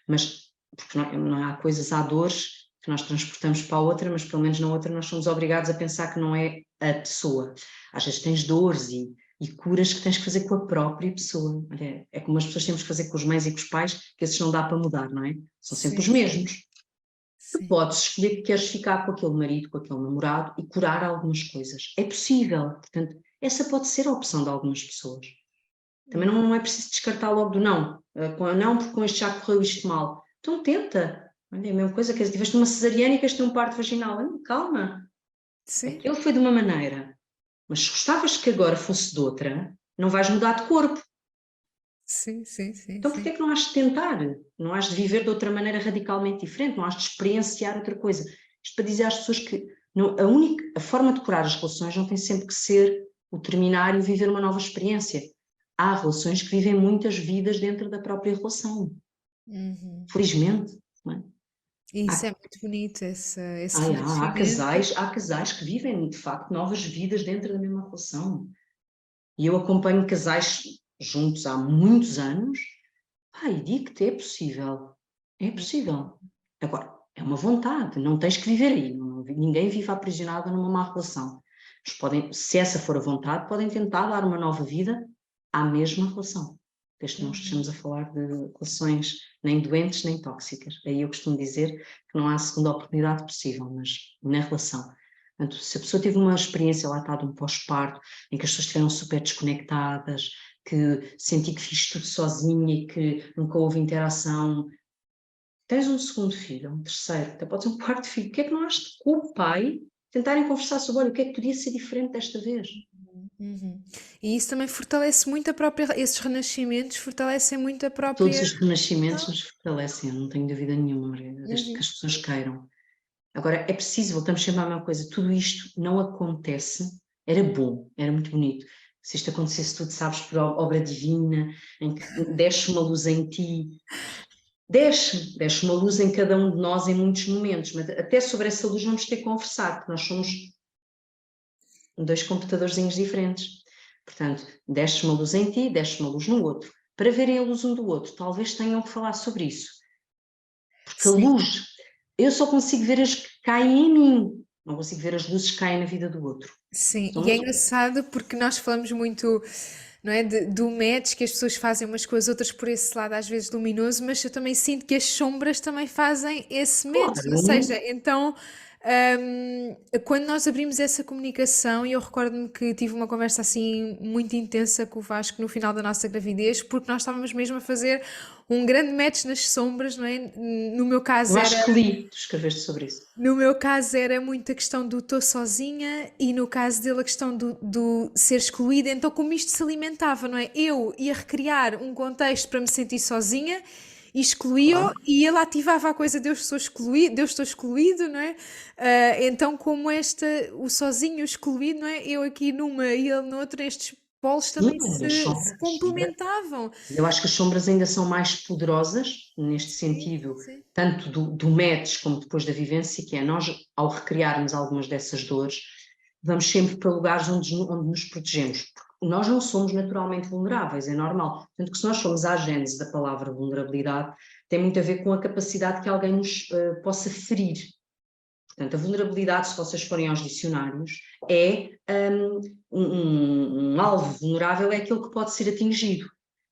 mas porque não há coisas, há dores que nós transportamos para a outra, mas pelo menos na outra nós somos obrigados a pensar que não é a pessoa. Às vezes tens dores e curas que tens que fazer com a própria pessoa. É como as pessoas temos que fazer com os mães e com os pais, que esses não dá para mudar, não é? São sempre os mesmos. Tu podes escolher que queres ficar com aquele marido, com aquele namorado e curar algumas coisas. É possível, portanto, essa pode ser a opção de algumas pessoas. Também não é preciso descartar logo do não. Não, porque com este já correu isto mal. Então tenta. Olha, é a mesma coisa, que tiveste uma cesariana e queres ter um parto vaginal. Calma. Sim. Aquele foi de uma maneira. Mas se gostavas que agora fosse de outra, não vais mudar de corpo. Sim. Então porquê é que não has de tentar? Não has de viver de outra maneira radicalmente diferente? Não has de experienciar outra coisa? Isto para dizer às pessoas que a forma de curar as relações não tem sempre que ser o terminar e viver uma nova experiência. Há relações que vivem muitas vidas dentro da própria relação. Felizmente. Não é? Isso é muito bonito, esse Há renascimento. casais que vivem, de facto, novas vidas dentro da mesma relação. E eu acompanho casais juntos há muitos anos, e digo-te, é possível. É possível. Agora, é uma vontade, não tens que viver aí. Ninguém vive aprisionado numa má relação. Mas se essa for a vontade, podem tentar dar uma nova vida à mesma relação. Desde que não estejamos a falar de relações nem doentes nem tóxicas. Aí eu costumo dizer que não há segunda oportunidade possível, mas na relação. Portanto, se a pessoa teve uma experiência lá está de um pós-parto, em que as pessoas estiveram super desconectadas, que senti que fiz tudo sozinha e que nunca houve interação, tens um segundo filho, um terceiro, até pode ser um quarto filho, o que é que não has de com o pai tentarem conversar sobre, olha, o que é que podia ser diferente desta vez? E isso também fortalece muito a própria, esses renascimentos fortalecem muito a Todos própria. os renascimentos nos fortalecem, não tenho dúvida nenhuma, Maria, desde que as pessoas queiram. Agora, é preciso, voltamos sempre à mesma coisa, tudo isto não acontece, era bom, era muito bonito. Se isto acontecesse tudo, sabes, por obra divina, em que desce uma luz em ti, desce uma luz em cada um de nós em muitos momentos, mas até sobre essa luz vamos ter que conversar, porque nós somos dois computadorzinhos diferentes. Portanto, desce uma luz em ti, desce uma luz no outro. Para verem a luz um do outro, talvez tenham que falar sobre isso. Porque a luz, eu só consigo ver as que caem em mim, não consigo ver as luzes que caem na vida do outro. Sim, e é engraçado porque nós falamos muito, não é, do match, que as pessoas fazem umas com as outras por esse lado às vezes luminoso, mas eu também sinto que as sombras também fazem esse match, ou seja, então quando nós abrimos essa comunicação, e eu recordo-me que tive uma conversa assim muito intensa com o Vasco no final da nossa gravidez, porque nós estávamos mesmo a fazer um grande match nas sombras, não é? No meu caso Eu acho que li, tu escreveste sobre isso. No meu caso era muito a questão do estou sozinha e no caso dele a questão do ser excluída, então como isto se alimentava, não é? Eu ia recriar um contexto para me sentir sozinha e excluí-o e ele ativava a coisa de eu estou excluído, não é? Então como o sozinho, o excluído, não é? Eu aqui numa e ele noutra, estes polos também se complementavam. Eu acho que as sombras ainda são mais poderosas neste sentido, tanto do match como depois da vivência, que é nós, ao recriarmos algumas dessas dores, vamos sempre para lugares onde nos protegemos. Porque nós não somos naturalmente vulneráveis, é normal. Tanto que se nós somos a gênese da palavra vulnerabilidade, tem muito a ver com a capacidade que alguém nos possa ferir. Portanto, a vulnerabilidade, se vocês forem aos dicionários, é um alvo vulnerável, é aquele que pode ser atingido.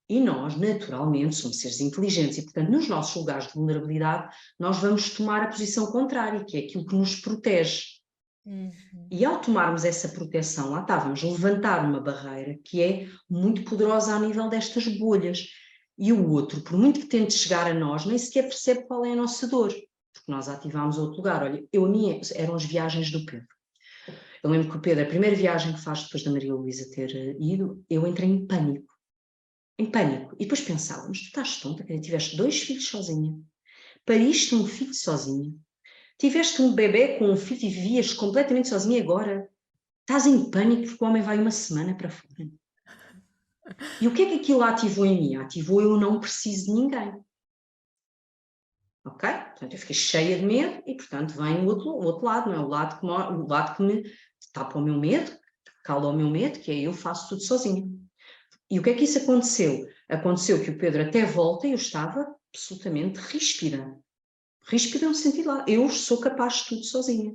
E nós, naturalmente, somos seres inteligentes e, portanto, nos nossos lugares de vulnerabilidade, nós vamos tomar a posição contrária, que é aquilo que nos protege. E ao tomarmos essa proteção, lá estávamos a levantar uma barreira que é muito poderosa a nível destas bolhas. E o outro, por muito que tente chegar a nós, nem sequer percebe qual é a nossa dor. Porque nós ativámos outro lugar. Olha, a minha eram as viagens do Pedro. Eu lembro que o Pedro, a primeira viagem que faz depois da Maria Luísa ter ido, eu entrei em pânico. Em pânico. E depois pensava, mas tu estás tonta, que tiveste 2 filhos sozinha. Pariste um filho sozinha. Tiveste um bebê com um filho e vivias completamente sozinha e agora estás em pânico porque o homem vai uma semana para fora. E o que é que aquilo ativou em mim? Ativou eu não preciso de ninguém. Ok? Portanto, eu fiquei cheia de medo e, portanto, vem o outro lado, não é? O lado que me tapa o meu medo, cala o meu medo, que é eu faço tudo sozinha. E o que é que isso aconteceu? Aconteceu que o Pedro até volta e eu estava absolutamente ríspida. Ríspida no sentido lá, eu sou capaz de tudo sozinha.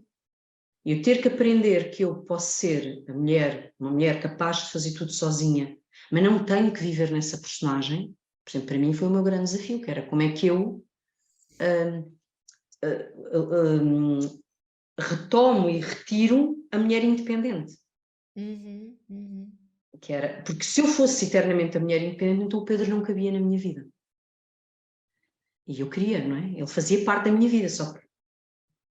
E eu ter que aprender que eu posso ser uma mulher capaz de fazer tudo sozinha, mas não tenho que viver nessa personagem, por exemplo, para mim foi o meu grande desafio, que era como é que eu retomo e retiro a mulher independente. Que era, porque se eu fosse eternamente a mulher independente, então o Pedro não cabia na minha vida. E eu queria, não é? Ele fazia parte da minha vida, só que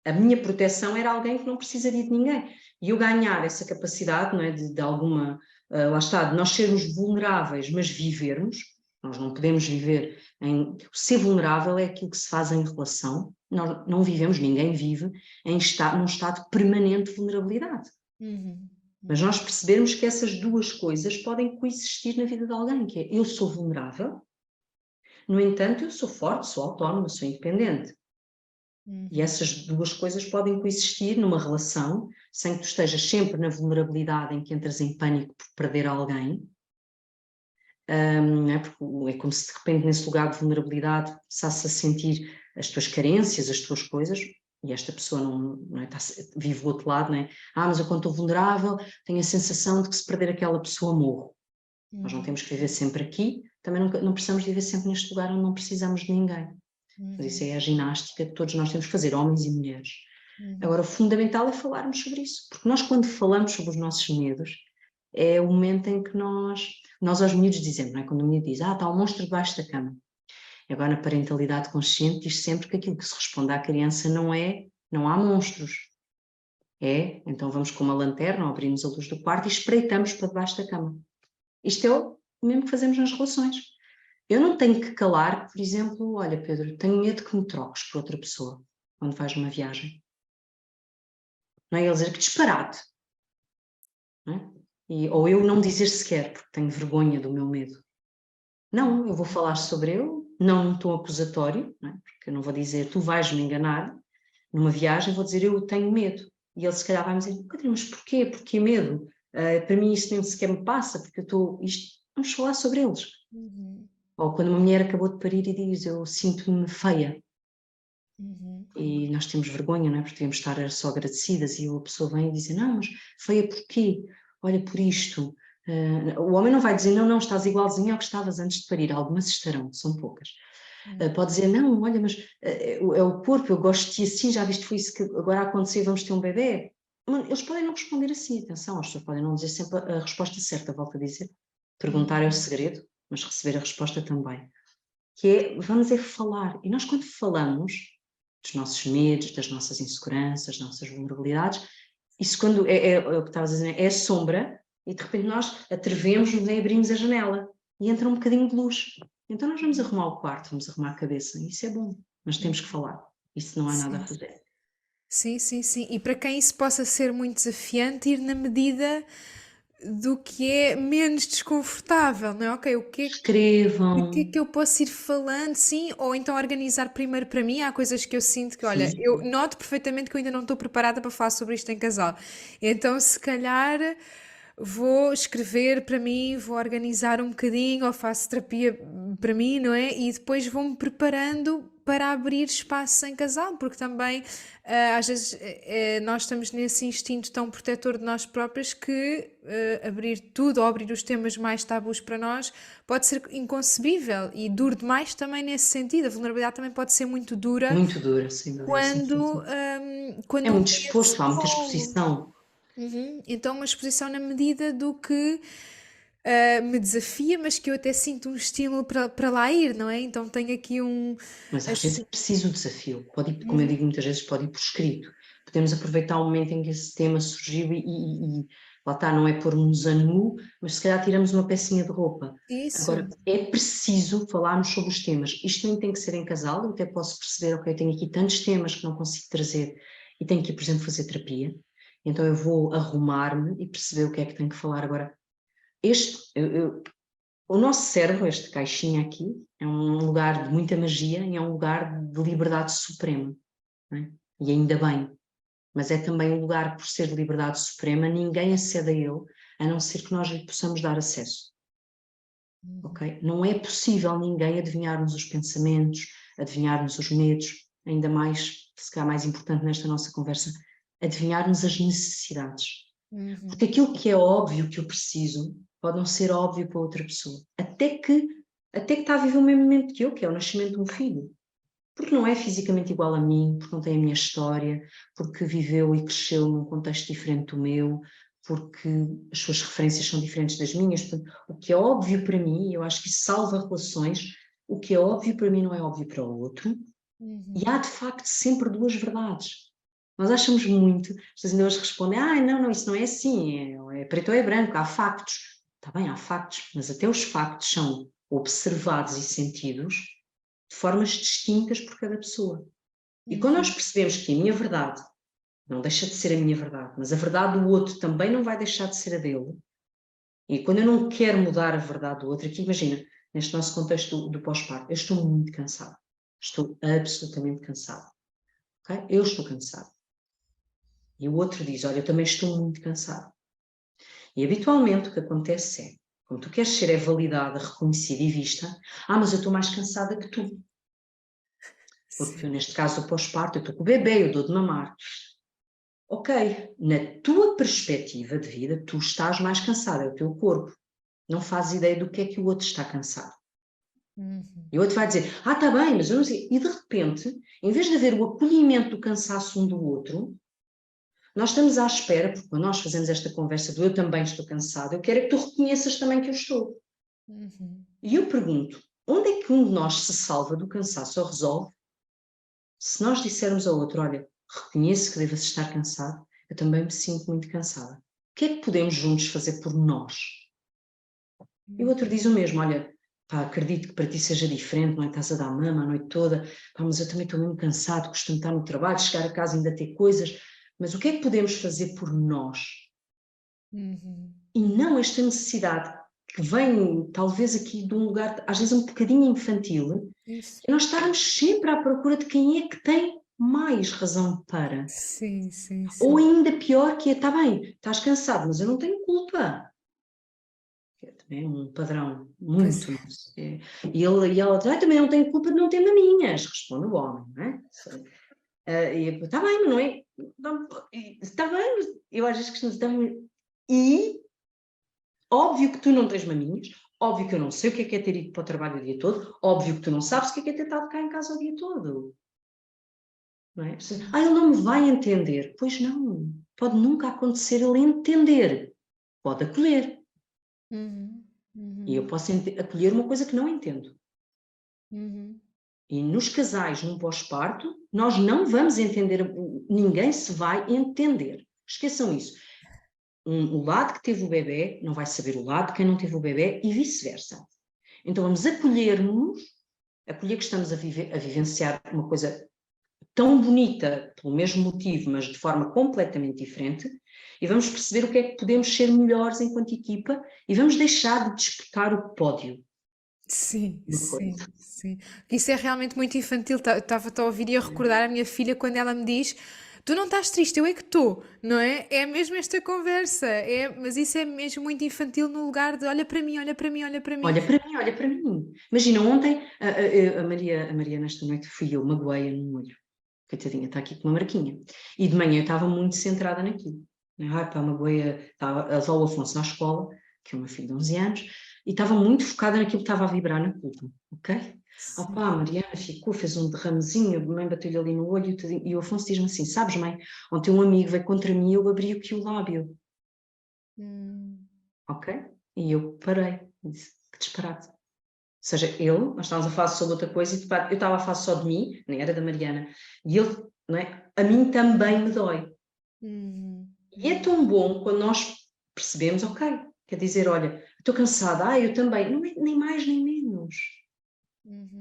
a minha proteção era alguém que não precisaria de ninguém. E eu ganhar essa capacidade, não é? De alguma, lá está, de nós sermos vulneráveis, mas vivermos, nós não podemos viver em... Ser vulnerável é aquilo que se faz em relação, nós não vivemos, ninguém vive num estado permanente de vulnerabilidade. Mas nós percebermos que essas duas coisas podem coexistir na vida de alguém, que é eu sou vulnerável, no entanto eu sou forte, sou autónoma, sou independente. E essas duas coisas podem coexistir numa relação, sem que tu estejas sempre na vulnerabilidade em que entras em pânico por perder alguém. É? Porque é como se de repente nesse lugar de vulnerabilidade começasse a sentir as tuas carências, as tuas coisas, e esta pessoa não é, vive do outro lado, não é? Mas eu quando estou vulnerável tenho a sensação de que se perder aquela pessoa morro. Nós não temos que viver sempre aqui, também não precisamos viver sempre neste lugar onde não precisamos de ninguém. Mas isso é a ginástica que todos nós temos que fazer, homens e mulheres. Agora, o fundamental é falarmos sobre isso, porque nós quando falamos sobre os nossos medos, é o momento em que nós aos miúdos dizemos, não é? Quando o miúdo diz, está um monstro debaixo da cama. E agora na parentalidade consciente diz sempre que aquilo que se responde à criança não há monstros. Então vamos com uma lanterna, abrimos a luz do quarto e espreitamos para debaixo da cama. Isto é o mesmo que fazemos nas relações. Eu não tenho que calar, por exemplo, olha Pedro, tenho medo que me troques por outra pessoa quando vais numa viagem. Não é ele dizer que disparate. Não é? Ou eu não dizer sequer, porque tenho vergonha do meu medo. Não, eu vou falar sobre ele, não num tom acusatório, não é? Porque eu não vou dizer tu vais me enganar. Numa viagem vou dizer eu tenho medo. E ele se calhar vai me dizer, mas porquê? Porquê medo? Para mim isto nem sequer me passa, porque eu estou... Vamos falar sobre eles. Ou quando uma mulher acabou de parir e diz, eu sinto-me feia. E nós temos vergonha, não é? Porque devemos estar só agradecidas e a pessoa vem e diz, não, mas feia porquê? Olha por isto. O homem não vai dizer, não, estás igualzinho ao que estavas antes de parir. Algumas estarão, são poucas. Pode dizer, não, olha, mas é o corpo, eu gosto de ti assim, já viste, foi isso que agora aconteceu, vamos ter um bebê. Eles podem não responder assim, atenção, as pessoas podem não dizer sempre a resposta certa, volto a dizer. Perguntar é o segredo, mas receber a resposta também. Que é, vamos falar. E nós quando falamos dos nossos medos, das nossas inseguranças, das nossas vulnerabilidades, isso quando é o que estavas a dizer, é a sombra, e de repente nós atrevemos-nos e abrimos a janela, e entra um bocadinho de luz. Então nós vamos arrumar o quarto, vamos arrumar a cabeça, e isso é bom, mas temos que falar, isso não há nada a fazer. Sim. E para quem isso possa ser muito desafiante, ir na medida do que é menos desconfortável, não é? Ok, o que é que eu posso ir falando, sim, ou então organizar primeiro para mim. Há coisas que eu sinto que, olha, Sim. eu noto perfeitamente que eu ainda não estou preparada para falar sobre isto em casal. Então, se calhar, vou escrever para mim, vou organizar um bocadinho, ou faço terapia para mim, não é? E depois vou-me preparando para abrir espaço em casal, porque também às vezes nós estamos nesse instinto tão protetor de nós próprios que abrir tudo ou abrir os temas mais tabus para nós pode ser inconcebível e duro demais também nesse sentido. A vulnerabilidade também pode ser muito dura Muito dura, sem dúvida. quando É um muito ambiente exposto, há muita solo. exposição. Então, uma exposição na medida do que me desafia, mas que eu até sinto um estímulo para lá ir, não é? Então, tenho aqui um. Mas às vezes Assim, é preciso o desafio, pode ir, como eu digo muitas vezes, pode ir por escrito. Podemos aproveitar o momento em que esse tema surgiu e lá está, não é pôr-nos a nu, mas se calhar tiramos uma pecinha de roupa. isso. Agora, é preciso falarmos sobre os temas. Isto nem tem que ser em casal, eu até posso perceber, ok, tenho aqui tantos temas que não consigo trazer e tenho que ir, por exemplo, fazer terapia. Então eu vou arrumar-me e perceber o que é que tenho que falar. Agora, O nosso cérebro, esta caixinha aqui, é um lugar de muita magia e é um lugar de liberdade suprema, não é? E ainda bem, mas é também um lugar, por ser de liberdade suprema, ninguém acede a ele, a não ser que nós lhe possamos dar acesso. Okay? Não é possível ninguém adivinhar-nos os pensamentos, adivinhar-nos os medos, ainda mais, se calhar mais importante nesta nossa conversa, adivinhar-nos as necessidades. Porque aquilo que é óbvio que eu preciso pode não ser óbvio para outra pessoa. Até que está a viver o mesmo momento que eu, que é o nascimento de um filho. Porque não é fisicamente igual a mim, porque não tem a minha história, porque viveu e cresceu num contexto diferente do meu, porque as suas referências são diferentes das minhas. Portanto, o que é óbvio para mim, eu acho que isso salva relações, o que é óbvio para mim não é óbvio para o outro, e há de facto sempre duas verdades. Nós achamos muito, as pessoas ainda hoje respondem, não, isso não é assim, é preto ou é branco, há factos. Está bem, há factos, mas até os factos são observados e sentidos de formas distintas por cada pessoa. E quando nós percebemos que a minha verdade não deixa de ser a minha verdade, mas a verdade do outro também não vai deixar de ser a dele, e quando eu não quero mudar a verdade do outro, aqui imagina, neste nosso contexto do pós-parto, eu estou muito cansada, estou absolutamente cansada, okay? Eu estou cansada. E o outro diz, olha, eu também estou muito cansado. E habitualmente o que acontece é, como tu queres ser validada, reconhecida e vista, mas eu estou mais cansada que tu. Porque neste caso do pós-parto, eu estou com o bebê, eu dou de mamar. Ok, na tua perspectiva de vida, tu estás mais cansada, é o teu corpo. Não fazes ideia do que é que o outro está cansado. E o outro vai dizer, está bem, mas eu não sei. E de repente, em vez de haver o acolhimento do cansaço um do outro, nós estamos à espera, porque quando nós fazemos esta conversa do eu também estou cansado, eu quero é que tu reconheças também que eu estou. E eu pergunto, onde é que um de nós se salva do cansaço ou resolve se nós dissermos ao outro, olha, reconheço que devas estar cansado, eu também me sinto muito cansada. O que é que podemos juntos fazer por nós? E o outro diz o mesmo, olha, acredito que para ti seja diferente, não é? Estás a dar mama a noite toda, mas eu também estou mesmo cansado, costumo estar no trabalho, chegar a casa ainda ter coisas, mas o que é que podemos fazer por nós? E não esta necessidade que vem talvez aqui de um lugar, às vezes um bocadinho infantil, que nós estarmos sempre à procura de quem é que tem mais razão para. Sim, sim, Ou sim. ainda pior que é, está bem, estás cansado, mas eu não tenho culpa. É também um padrão Pois muito nosso. E ela diz, também não tenho culpa de não ter maminhas, responde o homem, não é? Está bem, mas não é? Está bem, mas eu às vezes costumo dizer, e óbvio que tu não tens maminhas, óbvio que eu não sei o que é ter ido para o trabalho o dia todo, óbvio que tu não sabes o que é ter estado cá em casa o dia todo. Não é? Ele não me vai entender. Pois não, pode nunca acontecer ele entender. Pode acolher. E eu posso acolher uma coisa que não entendo. E nos casais, num pós-parto, nós não vamos entender, ninguém se vai entender. Esqueçam isso. O lado que teve o bebê não vai saber o lado de quem não teve o bebê e vice-versa. Então vamos acolher-nos, acolher que estamos a vivenciar uma coisa tão bonita pelo mesmo motivo, mas de forma completamente diferente, e vamos perceber o que é que podemos ser melhores enquanto equipa e vamos deixar de disputar o pódio. Sim, sim, sim. Isso é realmente muito infantil. Estava a ouvir e a recordar a minha filha quando ela me diz: Tu não estás triste, eu é que estou, não é? É mesmo esta conversa, mas isso é mesmo muito infantil no lugar de olha para mim, olha para mim, olha para mim. Olha para mim, olha para mim. Imagina, ontem a Maria nesta noite fui eu, magoei-a no olho. Coitadinha, está aqui com uma marquinha. E de manhã eu estava muito centrada naquilo. Magoei-a, estava a levar o Afonso na escola, que é o meu filho de 11 anos, e estava muito focada naquilo que estava a vibrar na culpa, ok? A Mariana ficou, fez um derramezinho, a mãe bateu-lhe ali no olho e o Afonso diz-me assim, sabes mãe, ontem um amigo veio contra mim e eu abri aqui o lábio. Ok? E eu parei, disse, que disparate. Ou seja, nós estávamos a falar sobre outra coisa e eu estava a falar só de mim, nem era da Mariana, e ele, não é? A mim também me dói. E é tão bom quando nós percebemos, ok, quer dizer, olha, estou cansada, eu também, não é nem mais nem menos.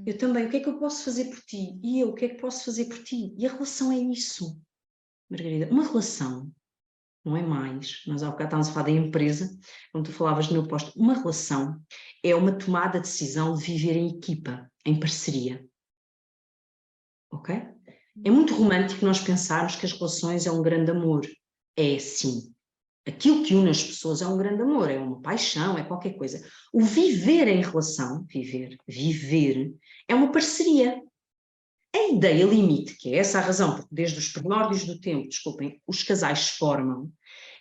Eu também, o que é que eu posso fazer por ti? E eu, o que é que posso fazer por ti? E a relação é isso, Margarida. Uma relação não é mais. Nós há bocado estávamos a falar da empresa, como tu falavas no meu posto, uma relação é uma tomada de decisão de viver em equipa, em parceria. Ok? É muito romântico nós pensarmos que as relações é um grande amor. É sim. Aquilo que une as pessoas é um grande amor, é uma paixão, é qualquer coisa. O viver em relação, viver, é uma parceria. A ideia limite, que é essa a razão, porque desde os primórdios do tempo, desculpem, os casais se formam,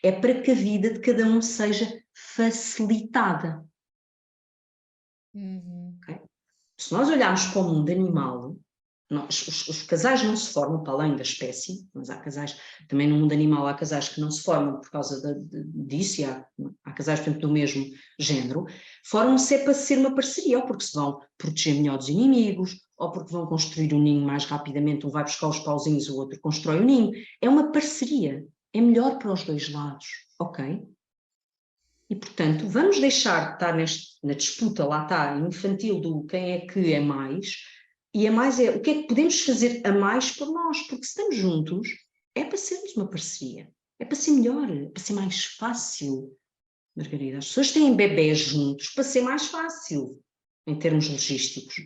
é para que a vida de cada um seja facilitada. Okay? Se nós olharmos para o mundo animal, os casais não se formam para além da espécie, mas há casais, também no mundo animal há casais que não se formam por causa disso, e há casais, por exemplo, do mesmo género, formam-se para ser uma parceria, ou porque se vão proteger melhor dos inimigos, ou porque vão construir um ninho mais rapidamente, um vai buscar os pauzinhos, o outro constrói o ninho. É uma parceria, é melhor para os dois lados, ok? E, portanto, vamos deixar de estar na disputa, lá está, infantil do quem é que é mais, e a mais é o que é que podemos fazer a mais por nós, porque se estamos juntos, é para sermos uma parceria, é para ser melhor, é para ser mais fácil, Margarida. As pessoas têm bebés juntos para ser mais fácil, em termos logísticos.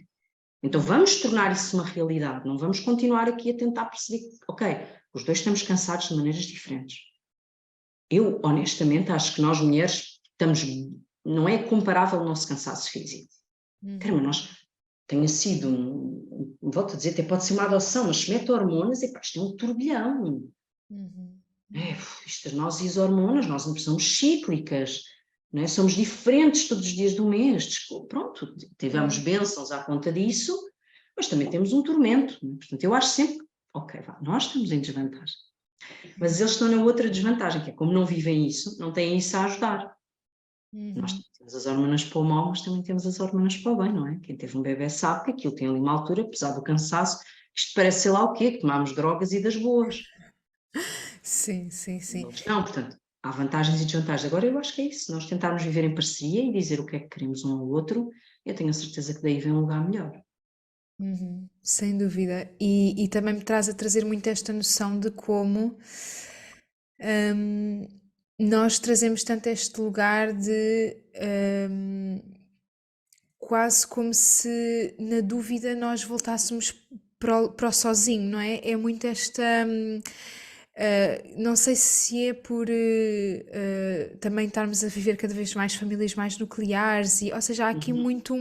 Então vamos tornar isso uma realidade, não vamos continuar aqui a tentar perceber, ok, os dois estamos cansados de maneiras diferentes. Eu, honestamente, acho que nós mulheres não é comparável o nosso cansaço físico. Caramba, tenha sido, volto a dizer, até pode ser uma adoção, mas se mete hormonas, isto é um turbilhão. Nós e as hormonas, nós não somos cíclicas, não é? Somos diferentes todos os dias do mês. Pronto, tivemos bênçãos à conta disso, mas também temos um tormento. Não é? Portanto, eu acho sempre, ok, nós estamos em desvantagem. Mas eles estão na outra desvantagem, que é como não vivem isso, não têm isso a ajudar. Nós temos as hormonas para o mal, mas também temos as hormonas para o bem, não é? Quem teve um bebê sabe que aquilo tem ali uma altura, apesar do cansaço, isto parece sei lá o quê, que tomámos drogas e das boas. Sim, sim, sim. Não, portanto, há vantagens e desvantagens. Agora eu acho que é isso, nós tentarmos viver em parceria e dizer o que é que queremos um ao outro, eu tenho a certeza que daí vem um lugar melhor. Sem dúvida. E também me traz a trazer muito esta noção de como nós trazemos tanto este lugar de quase como se na dúvida nós voltássemos para o sozinho, não é? É muito esta. Não sei se é por também estarmos a viver cada vez mais famílias mais nucleares, ou seja, há aqui muito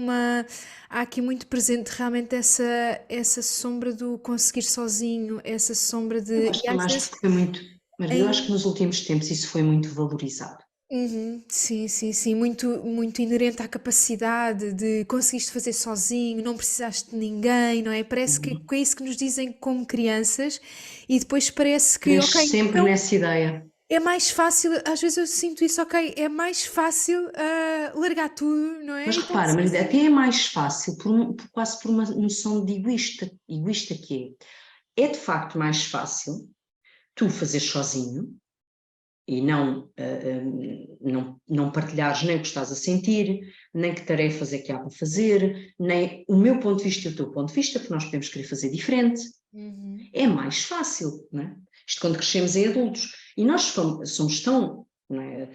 presente realmente essa sombra do conseguir sozinho, essa sombra de. Eu acho que mais foi muito, mas eu acho que nos últimos tempos isso foi muito valorizado. Sim, sim, sim, muito inerente à capacidade de conseguiste fazer sozinho, não precisaste de ninguém, não é? Parece que é isso que nos dizem como crianças e depois parece que, Cresce ok, sempre então nessa ideia. é mais fácil, às vezes eu sinto isso, ok, é mais fácil largar tudo, não é? Mas E estar repara, Marida, sozinho. até é mais fácil, quase por uma noção de egoísta que é. É de facto mais fácil tu fazeres sozinho e não partilhares nem o que estás a sentir, nem que tarefas é que há para fazer, nem o meu ponto de vista e o teu ponto de vista, porque nós podemos querer fazer diferente. É mais fácil, não é? Isto quando crescemos em adultos. E nós somos tão. Não é?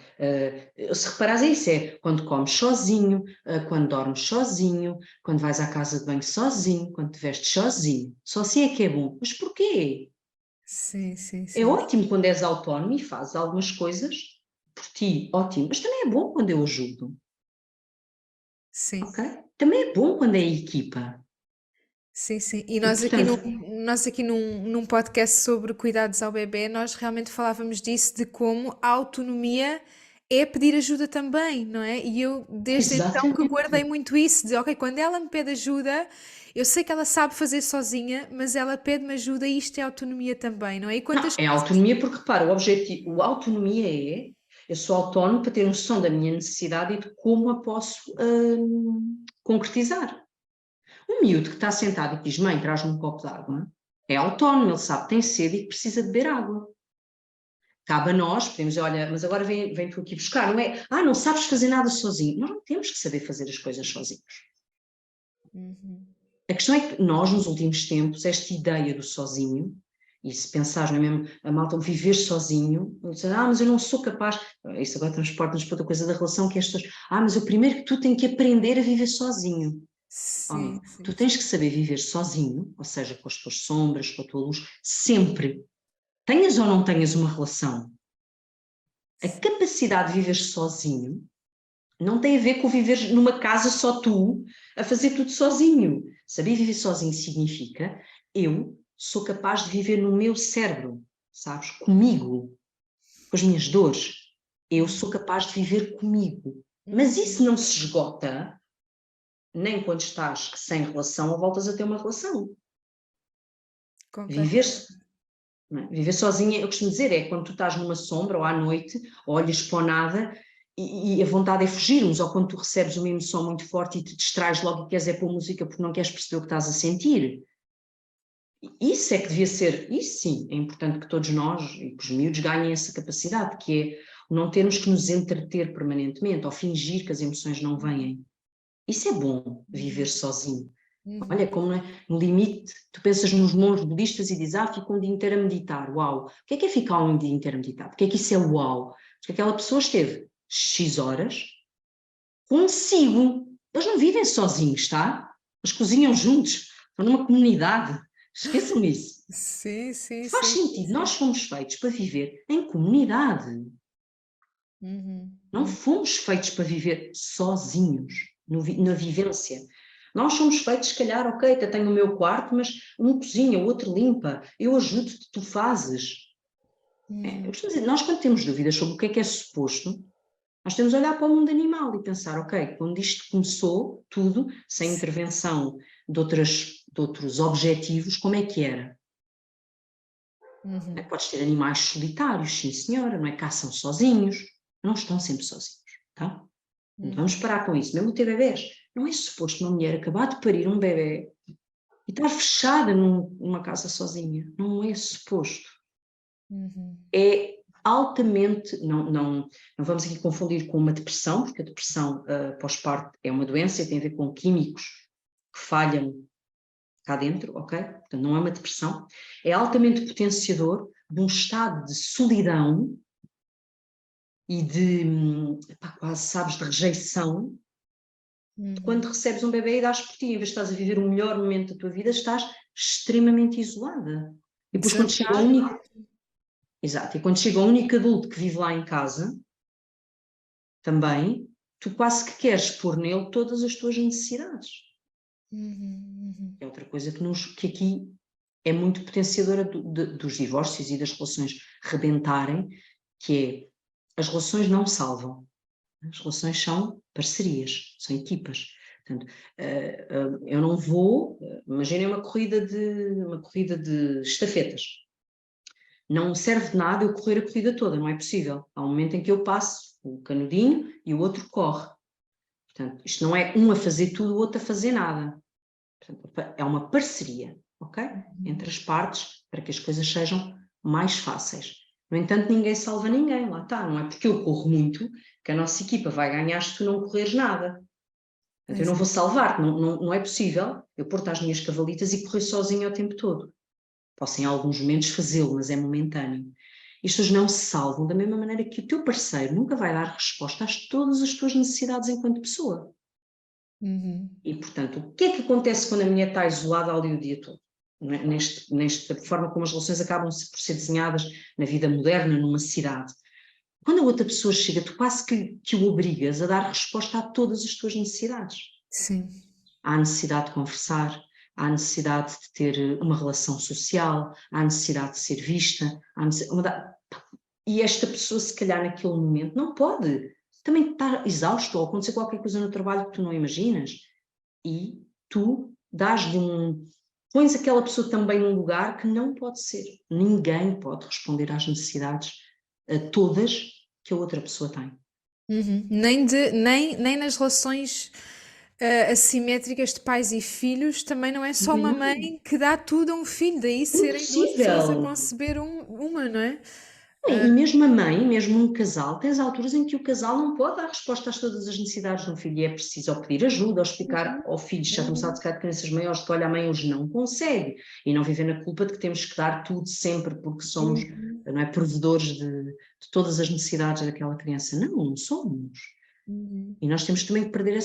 Se reparares, é isso: é quando comes sozinho, quando dormes sozinho, quando vais à casa de banho sozinho, quando te vestes sozinho. Só assim é que é bom. Mas porquê? Sim, sim, É sim. ótimo quando és autónomo e fazes algumas coisas por ti, ótimo. Mas também é bom quando eu ajudo, Sim. ok? Também é bom quando é equipa. Sim, sim. E E portanto, nós aqui num podcast sobre cuidados ao bebê, nós realmente falávamos disso, de como a autonomia é pedir ajuda também, não é? E eu desde então que exatamente. guardei muito isso, de ok, quando ela me pede ajuda, eu sei que ela sabe fazer sozinha, mas ela pede-me ajuda e isto é autonomia também, não é? E Não, quantas é autonomia porque, repara, o objetivo, a autonomia eu sou autónomo para ter noção da minha necessidade e de como a posso concretizar. Um miúdo que está sentado e diz, mãe, traz-me um copo de água, é autónomo, ele sabe que tem sede e que precisa de beber água. Cabe a nós, podemos dizer, olha, mas agora vem tu aqui buscar, não é? Não sabes fazer nada sozinho. Nós não temos que saber fazer as coisas sozinhos. A questão é que nós, nos últimos tempos, esta ideia do sozinho E se pensares, não é mesmo, a malta viver sozinho, mas eu não sou capaz, isso agora transporta-nos para outra coisa da relação, que é as pessoas, mas o primeiro que tu tens que aprender a viver sozinho. Sim, Tu sim, tens que saber viver sozinho, ou seja, com as tuas sombras, com a tua luz, sempre. Tenhas ou não tenhas uma relação, a capacidade de viver sozinho não tem a ver com viver numa casa só tu, a fazer tudo sozinho. Saber viver sozinho significa eu sou capaz de viver no meu cérebro, sabes? Comigo, com as minhas dores. Eu sou capaz de viver comigo. Mas isso não se esgota nem quando estás sem relação ou voltas a ter uma relação. Viver, completamente. viver sozinha, eu costumo dizer, é quando tu estás numa sombra ou à noite, olhas para o nada e a vontade é fugirmos, ou quando tu recebes uma emoção muito forte e te distrais logo e queres é pôr música porque não queres perceber o que estás a sentir. Isso é que devia ser, isso sim, é importante que todos nós e que os miúdos ganhem essa capacidade, que é não termos que nos entreter permanentemente ou fingir que as emoções não vêm. Isso é bom, viver sozinho. Olha, como no limite, tu pensas nos monges budistas e dizes, fica um dia inteiro a meditar, uau. O que é ficar um dia inteiro a meditar? Porque é que isso é uau? Porque aquela pessoa esteve X horas consigo. Eles não vivem sozinhos, tá? Eles cozinham juntos, estão numa comunidade. Esqueçam isso. Sim, sim, Faz sim, sentido, nós fomos feitos para viver em comunidade. Não fomos feitos para viver sozinhos, na vivência. Nós somos feitos, se calhar, ok, até tenho o meu quarto, mas um cozinha, o outro limpa, eu ajudo-te, tu fazes. Eu costumo dizer, nós quando temos dúvidas sobre o que é suposto, nós temos de olhar para o mundo animal e pensar, ok, quando isto começou, tudo, sem intervenção de outros objetivos, como é que era? Podes ter animais solitários, sim senhora, não é? Caçam sozinhos, não estão sempre sozinhos, tá? Vamos parar com isso. Mesmo ter bebés, não é suposto uma mulher acabar de parir um bebé e estar fechada numa casa sozinha. Não é suposto. É altamente, não vamos aqui confundir com uma depressão, porque a depressão pós-parto é uma doença e tem a ver com químicos que falham cá dentro, ok? Portanto, não é uma depressão. É altamente potenciador de um estado de solidão e de, quase, sabes, de rejeição. Quando recebes um bebê e dás por ti, em vez de estás a viver o melhor momento da tua vida, estás extremamente isolada. E depois quando chega o único... Exato, e quando chega o único adulto que vive lá em casa, também, tu quase que queres pôr nele todas as tuas necessidades. É outra coisa que aqui é muito potenciadora dos divórcios e das relações rebentarem, que é, as relações não salvam. As relações são parcerias, são equipas. Portanto, eu não vou... Imaginem uma corrida de estafetas. Não serve de nada eu correr a corrida toda, não é possível. Há um momento em que eu passo o canudinho e o outro corre. Portanto, isto não é um a fazer tudo, o outro a fazer nada. Portanto, é uma parceria, ok? Entre as partes, para que as coisas sejam mais fáceis. No entanto, ninguém salva ninguém, lá está. Não é porque eu corro muito que a nossa equipa vai ganhar se tu não correres nada. Portanto, eu não vou salvar-te, não é possível eu pôr-te às minhas cavalitas e correr sozinho o tempo todo. Posso em alguns momentos fazê-lo, mas é momentâneo. E as pessoas não se salvam da mesma maneira que o teu parceiro nunca vai dar resposta a todas as tuas necessidades enquanto pessoa. E, portanto, o que é que acontece quando a mulher está isolada ali o dia todo? Nesta forma como as relações acabam por ser desenhadas na vida moderna, numa cidade. Quando a outra pessoa chega, tu quase que o obrigas a dar resposta a todas as tuas necessidades. Sim. Há a necessidade de conversar, há a necessidade de ter uma relação social, há a necessidade de ser vista, e esta pessoa, se calhar, naquele momento, não pode. Também está exausto ou acontecer qualquer coisa no trabalho que tu não imaginas. E tu pões aquela pessoa também num lugar que não pode ser. Ninguém pode responder às necessidades todas que a outra pessoa tem. Nem nas relações assimétricas de pais e filhos, também não é só uma mãe que dá tudo a um filho, daí serem duas pessoas a Impossível! conceber uma, não é? E mesmo a mãe, mesmo um casal, tens alturas em que o casal não pode dar resposta a todas as necessidades de um filho e é preciso ou pedir ajuda ou explicar ao filho, já estamos a tocar de crianças maiores, que olha, a mãe hoje não consegue, e não viver na culpa de que temos que dar tudo sempre porque somos, não é, provedores de todas as necessidades daquela criança. Não somos. E nós temos também que perder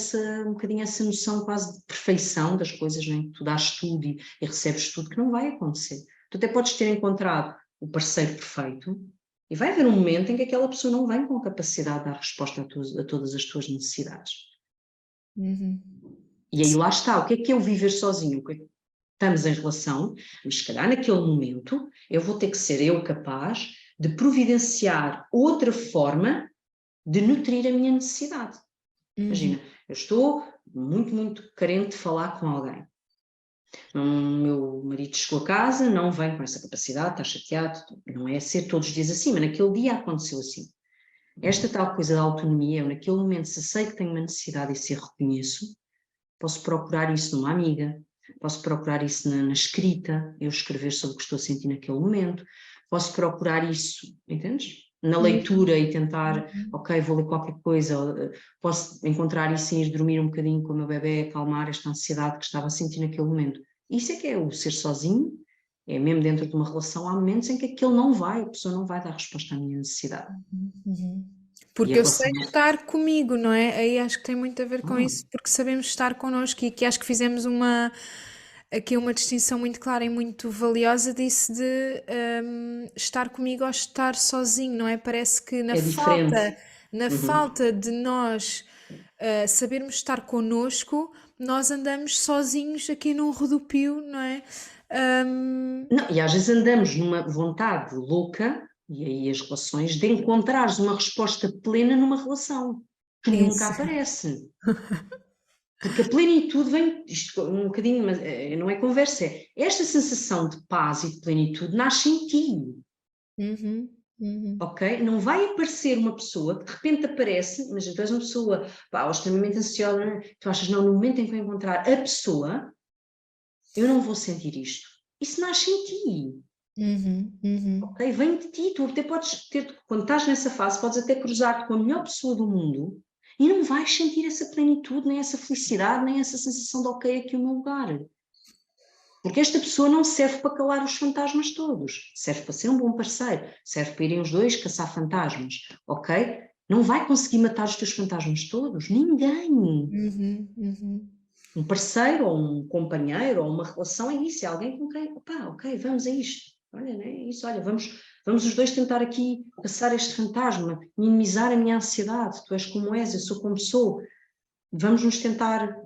um bocadinho essa noção quase de perfeição das coisas, não é? Tu dás tudo e recebes tudo, que não vai acontecer. Tu até podes ter encontrado o parceiro perfeito, e vai haver um momento em que aquela pessoa não vem com a capacidade de dar resposta a todas as tuas necessidades. E aí lá está, o que é eu viver sozinho? Estamos em relação, mas se calhar naquele momento eu vou ter que ser eu capaz de providenciar outra forma de nutrir a minha necessidade. Imagina, eu estou muito, muito carente de falar com alguém. Meu marido chegou a casa, não vem com essa capacidade, está chateado, não é ser todos os dias assim, mas naquele dia aconteceu assim. Esta tal coisa da autonomia, eu naquele momento, se sei que tenho uma necessidade e se a reconheço, posso procurar isso numa amiga, posso procurar isso na escrita, eu escrever sobre o que estou a sentir naquele momento, posso procurar isso, entendes? Na leitura e tentar, ok, vou ler qualquer coisa, posso encontrar isso e ir dormir um bocadinho com o meu bebê, acalmar esta ansiedade que estava a sentir naquele momento. Isso é que é o ser sozinho, é mesmo dentro de uma relação, há momentos em que a pessoa não vai dar resposta à minha necessidade. Porque eu sei estar comigo, não é? Aí acho que tem muito a ver com isso, porque sabemos estar connosco e que acho que fizemos aqui uma distinção muito clara e muito valiosa disso de estar comigo ou estar sozinho, não é? Parece que É diferente. na falta de nós sabermos estar connosco, nós andamos sozinhos aqui num rodopio, não é? Não, e às vezes andamos numa vontade louca, e aí as relações, de encontrares uma resposta plena numa relação, que nunca aparece. Porque a plenitude vem, isto um bocadinho, mas não é conversa, é esta sensação de paz e de plenitude nasce em ti. Ok? Não vai aparecer uma pessoa que de repente aparece, mas tu és uma pessoa extremamente ansiosa, né? Tu achas, não, no momento em que eu encontrar a pessoa, eu não vou sentir isto. Isso nasce em ti. Ok? Vem de ti. Tu até podes ter, quando estás nessa fase, podes até cruzar-te com a melhor pessoa do mundo e não vais sentir essa plenitude, nem essa felicidade, nem essa sensação de ok, aqui é o meu lugar. Porque esta pessoa não serve para calar os fantasmas todos, serve para ser um bom parceiro, serve para irem os dois caçar fantasmas, ok? Não vai conseguir matar os teus fantasmas todos, ninguém. Um parceiro ou um companheiro ou uma relação é isso, é alguém com quem, ok, vamos a isto, olha, não é isso, olha, vamos os dois tentar aqui caçar este fantasma, minimizar a minha ansiedade, tu és como és, eu sou como sou, vamos nos tentar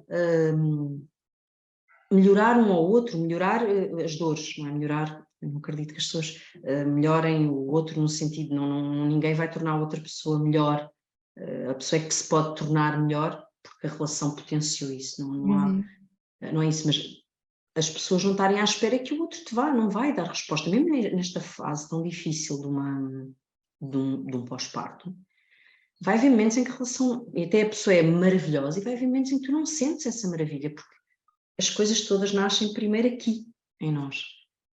melhorar um ao outro, melhorar as dores, não é? Melhorar, eu não acredito que as pessoas melhorem o outro no sentido, ninguém vai tornar outra pessoa melhor, a pessoa é que se pode tornar melhor porque a relação potenciou isso, não é isso, mas as pessoas não estarem à espera que o outro não vai dar resposta, mesmo nesta fase tão difícil de um pós-parto, vai haver momentos em que a relação, e até a pessoa é maravilhosa, e vai haver momentos em que tu não sentes essa maravilha, porque as coisas todas nascem primeiro aqui, em nós,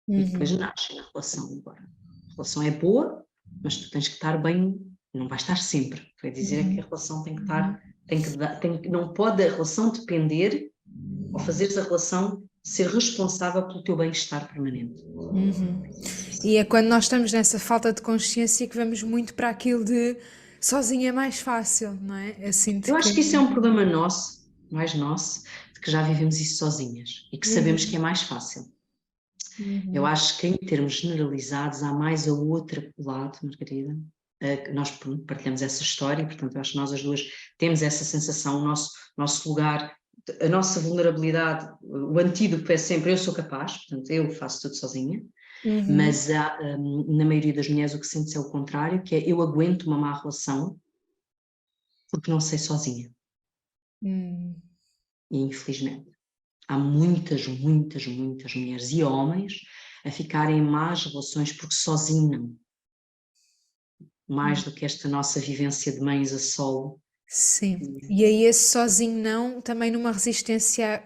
e depois nascem na relação. Agora, a relação é boa, mas tu tens que estar bem, não vai estar sempre. Quer dizer, é que a relação tem que estar, não pode a relação depender, ou fazeres a relação ser responsável pelo teu bem-estar permanente. E é quando nós estamos nessa falta de consciência que vamos muito para aquilo de sozinho é mais fácil, não é? Eu acho que isso é um problema nosso, mais nosso, de que já vivemos isso sozinhas e que sabemos que é mais fácil. Eu acho que em termos generalizados há mais a outra lado, Margarida, nós partilhamos essa história, portanto eu acho que nós as duas temos essa sensação, o nosso lugar, a nossa vulnerabilidade, o antídoto é sempre eu sou capaz, portanto eu faço tudo sozinha, mas na maioria das mulheres o que sente é o contrário, que é eu aguento uma má relação porque não sei sozinha. E infelizmente há muitas mulheres e homens a ficarem em más relações porque sozinho não. Mais do que esta nossa vivência de mães a solo. Sim, e aí esse sozinho não, também numa resistência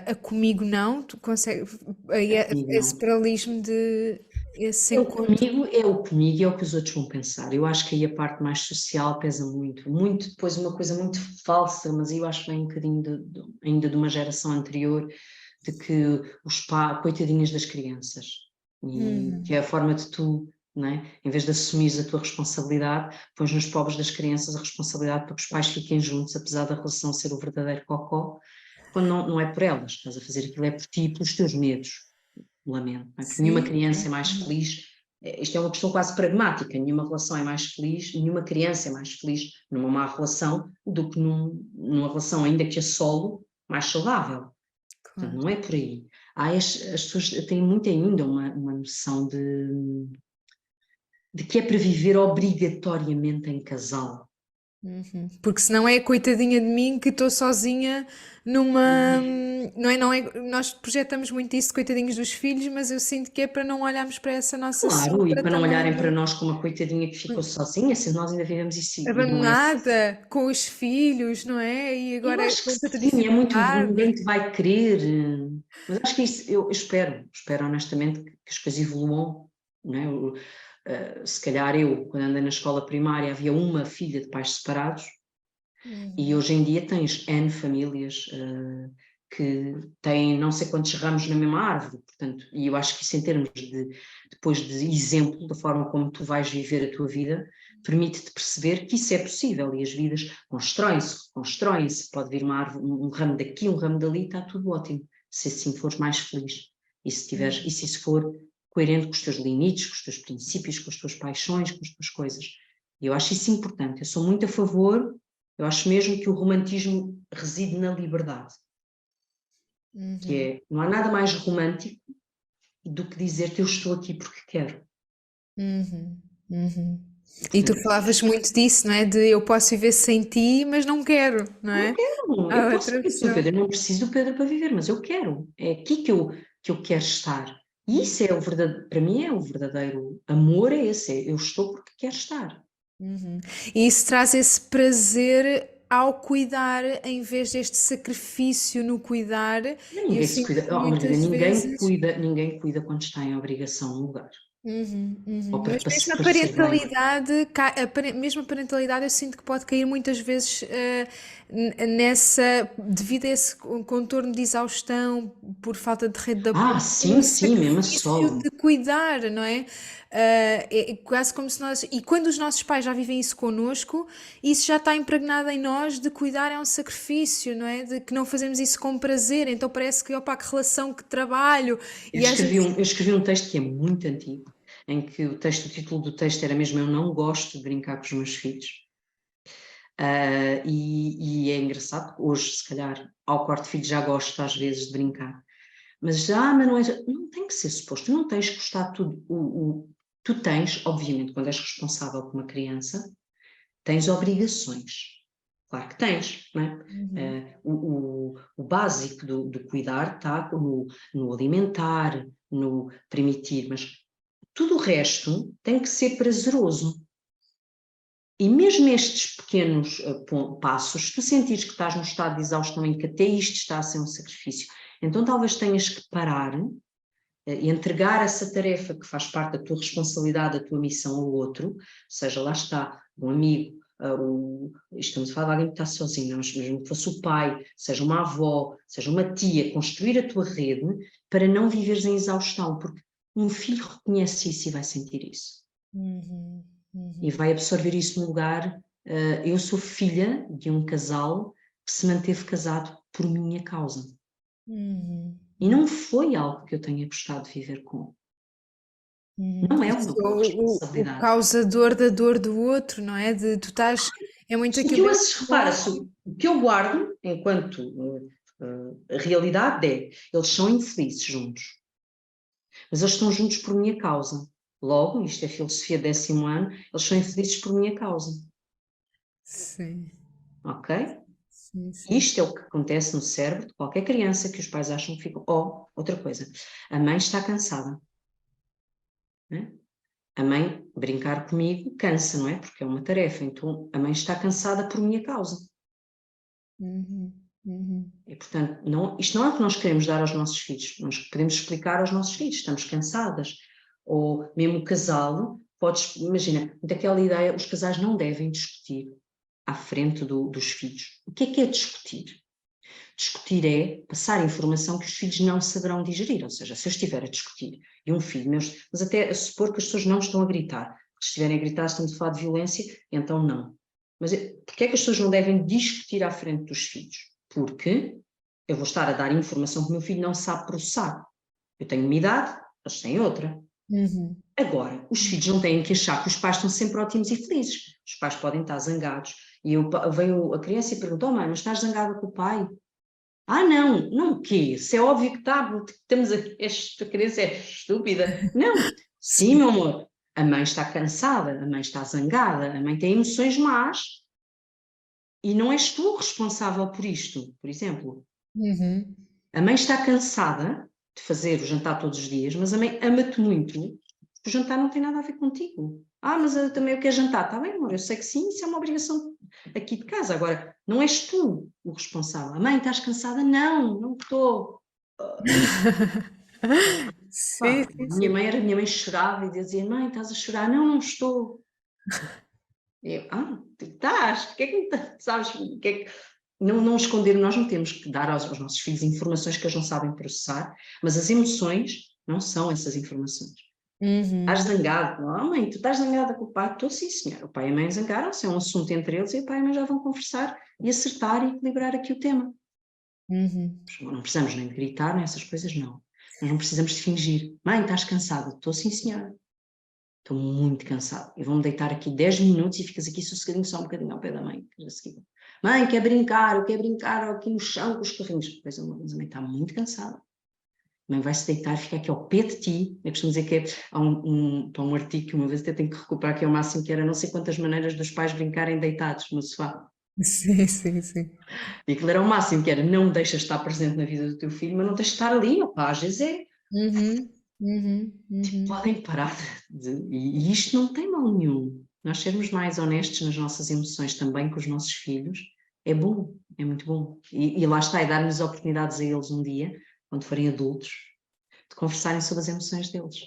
a comigo não, tu consegues, aí esse paralelismo de esse encontro. É o comigo e é o que os outros vão pensar. Eu acho que aí a parte mais social pesa muito. Muito depois uma coisa muito falsa, mas eu acho que vem um bocadinho ainda de uma geração anterior, de que coitadinhas das crianças. E que é a forma de tu, não é? Em vez de assumires a tua responsabilidade, pões nos pobres das crianças a responsabilidade para que os pais fiquem juntos, apesar da relação ser o verdadeiro cocó, quando não é por elas. Estás a fazer aquilo é por ti e pelos teus medos. Lamento, não é? Porque nenhuma Sim, criança é mais feliz, isto é uma questão quase pragmática, nenhuma relação é mais feliz, nenhuma criança é mais feliz numa má relação do que numa relação, ainda que a solo, mais saudável. Portanto, claro. não é por aí. As pessoas têm muito ainda uma noção de que é para viver obrigatoriamente em casal. Porque senão é coitadinha de mim que estou sozinha numa. Não é, nós projetamos muito isso de coitadinhos dos filhos, mas eu sinto que é para não olharmos para essa nossa Claro, e sombra para não também olharem para nós como uma coitadinha que ficou sozinha, se nós ainda vivemos isso e não é. abandonada com os filhos, não é? E Eu agora acho que com tanta sim, é muito, dificuldade. ninguém te vai querer, mas acho que isso, eu espero honestamente que as coisas evoluam, não é? Se calhar quando andei na escola primária, havia uma filha de pais separados, e hoje em dia tens N famílias que têm não sei quantos ramos na mesma árvore, portanto, e eu acho que isso em termos depois de exemplo, da forma como tu vais viver a tua vida, permite-te perceber que isso é possível e as vidas constroem-se, pode vir uma árvore, um ramo daqui, um ramo dali, está tudo ótimo, se assim fores mais feliz e se isso for coerente com os teus limites, com os teus princípios, com as tuas paixões, com as tuas coisas. E eu acho isso importante, eu sou muito a favor. Eu acho mesmo que o romantismo reside na liberdade, que é, não há nada mais romântico do que dizer-te eu estou aqui porque quero. E tu falavas muito disso, não é? De eu posso viver sem ti, mas não quero, não Não é? quero, A eu posso outra viver sem o pessoa. Pedro, eu não preciso do Pedro para viver, mas eu quero, é aqui que eu quero estar. E isso é o verdadeiro, para mim é o verdadeiro amor, é esse, eu estou porque quero estar. E isso traz esse prazer ao cuidar, em vez deste sacrifício no cuidar. Mas Eu ninguém se sinto cuida, que Margarida, muitas vezes. ninguém cuida quando está em obrigação no lugar, ou Mas para mesmo se a parecer bem. parentalidade, mesmo a parentalidade, eu sinto que pode cair muitas vezes nessa, devido a esse contorno de exaustão, por falta de rede de apoio, Sim, no sim, mesmo a sacrifício solo. de cuidar, não é? É quase como se nós. E quando os nossos pais já vivem isso connosco, isso já está impregnado em nós de cuidar é um sacrifício, não é? De que não fazemos isso com prazer, então parece que, opa, que relação, que trabalho, e às vezes. Eu escrevi um texto que é muito antigo, em que o título do texto era mesmo Eu não gosto de brincar com os meus filhos. E é engraçado, hoje se calhar ao quarto filho já gosto às vezes de brincar, mas não tem que ser suposto, tu não tens que gostar de tudo, tu tens, obviamente, quando és responsável por uma criança, tens obrigações, claro que tens, não é? O básico do cuidar está no alimentar, no permitir, mas tudo o resto tem que ser prazeroso. E mesmo estes pequenos passos, se tu sentires que estás num estado de exaustão em que até isto está a ser um sacrifício, então talvez tenhas que parar e entregar essa tarefa que faz parte da tua responsabilidade, da tua missão ao outro, seja lá está, um amigo, estamos a falar de alguém que está sozinho, mas mesmo que fosse o pai, seja uma avó, seja uma tia, construir a tua rede para não viveres em exaustão, porque um filho reconhece isso e vai sentir isso. E vai absorver isso no lugar. Eu sou filha de um casal que se manteve casado por minha causa. E não foi algo que eu tenha gostado de viver com. Não é Eu uma boa sou o responsabilidade. causador da dor do outro, não é? De tu estás. É muito O aquilo que eu, desse repara-se, o que eu guardo enquanto realidade é, eles são infelizes juntos, mas eles estão juntos por minha causa. Logo, isto é filosofia 10º ano, eles são infelizes por minha causa. Sim, Ok? sim, sim. Isto é o que acontece no cérebro de qualquer criança que os pais acham que ficam. Outra coisa, a mãe está cansada. Né? A mãe brincar comigo cansa, não é? Porque é uma tarefa. Então a mãe está cansada por minha causa. E portanto, isto não é o que nós queremos dar aos nossos filhos. Nós podemos explicar aos nossos filhos: estamos cansadas. ou mesmo o casal, imagina, daquela ideia, os casais não devem discutir à frente dos filhos. O que é discutir? Discutir é passar informação que os filhos não saberão digerir, ou seja, se eu estiver a discutir e um filho meu, mas até a supor que as pessoas não estão a gritar, se estiverem a gritar estamos a falar de violência, então não. Mas porquê é que as pessoas não devem discutir à frente dos filhos? Porque eu vou estar a dar informação que o meu filho não sabe processar. Eu tenho uma idade, eles têm outra. Agora, os filhos não têm que achar que os pais estão sempre ótimos e felizes. Os pais podem estar zangados. E veio a criança e perguntou: mãe, mas estás zangada com o pai? Ah, não o quê? Se é óbvio que está, temos esta criança é estúpida. Não, sim, meu amor, a mãe está cansada, a mãe está zangada, a mãe tem emoções más e não és tu responsável por isto, por exemplo. A mãe está cansada de fazer o jantar todos os dias, mas a mãe ama-te muito, o jantar não tem nada a ver contigo. Ah, mas eu também quero jantar. Está bem, amor, eu sei que sim, isso é uma obrigação aqui de casa. Agora, não és tu o responsável. A mãe, estás cansada? Não estou. Sim, sim, Minha mãe chorava e dizia: mãe, estás a chorar? Não estou. Eu, tu estás? O que é que sabes? O que é que... Não esconder, nós não temos que dar aos nossos filhos informações que eles não sabem processar, mas as emoções não são essas informações. Estás zangado? Não, mãe, tu estás zangada com o pai? Estou sim, senhora. O pai e a mãe zangaram-se, é um assunto entre eles e o pai e a mãe já vão conversar e acertar e equilibrar aqui o tema. Não precisamos nem de gritar, nem essas coisas, não. Nós não precisamos de fingir. Mãe, estás cansada? Estou sim, senhora. Estou muito cansada. Eu vou-me deitar aqui 10 minutos e ficas aqui sossegadinho só um bocadinho ao pé da mãe. Mãe, quer brincar? Eu quero brincar aqui no chão com os carrinhos. Pois a mãe está muito cansada. A mãe vai-se deitar e fica aqui ao pé de ti. Eu costumo dizer que há um artigo que uma vez até tenho que recuperar, que é o máximo, que era não sei quantas maneiras dos pais brincarem deitados no sofá. Sim. E aquilo era o máximo, que era não deixas estar presente na vida do teu filho, mas não deixas estar ali. Opa, às vezes é. Tipo, podem parar e isto não tem mal nenhum. Nós sermos mais honestos nas nossas emoções também com os nossos filhos é bom, é muito bom. E lá está, é dar-lhes oportunidades a eles um dia, quando forem adultos, de conversarem sobre as emoções deles.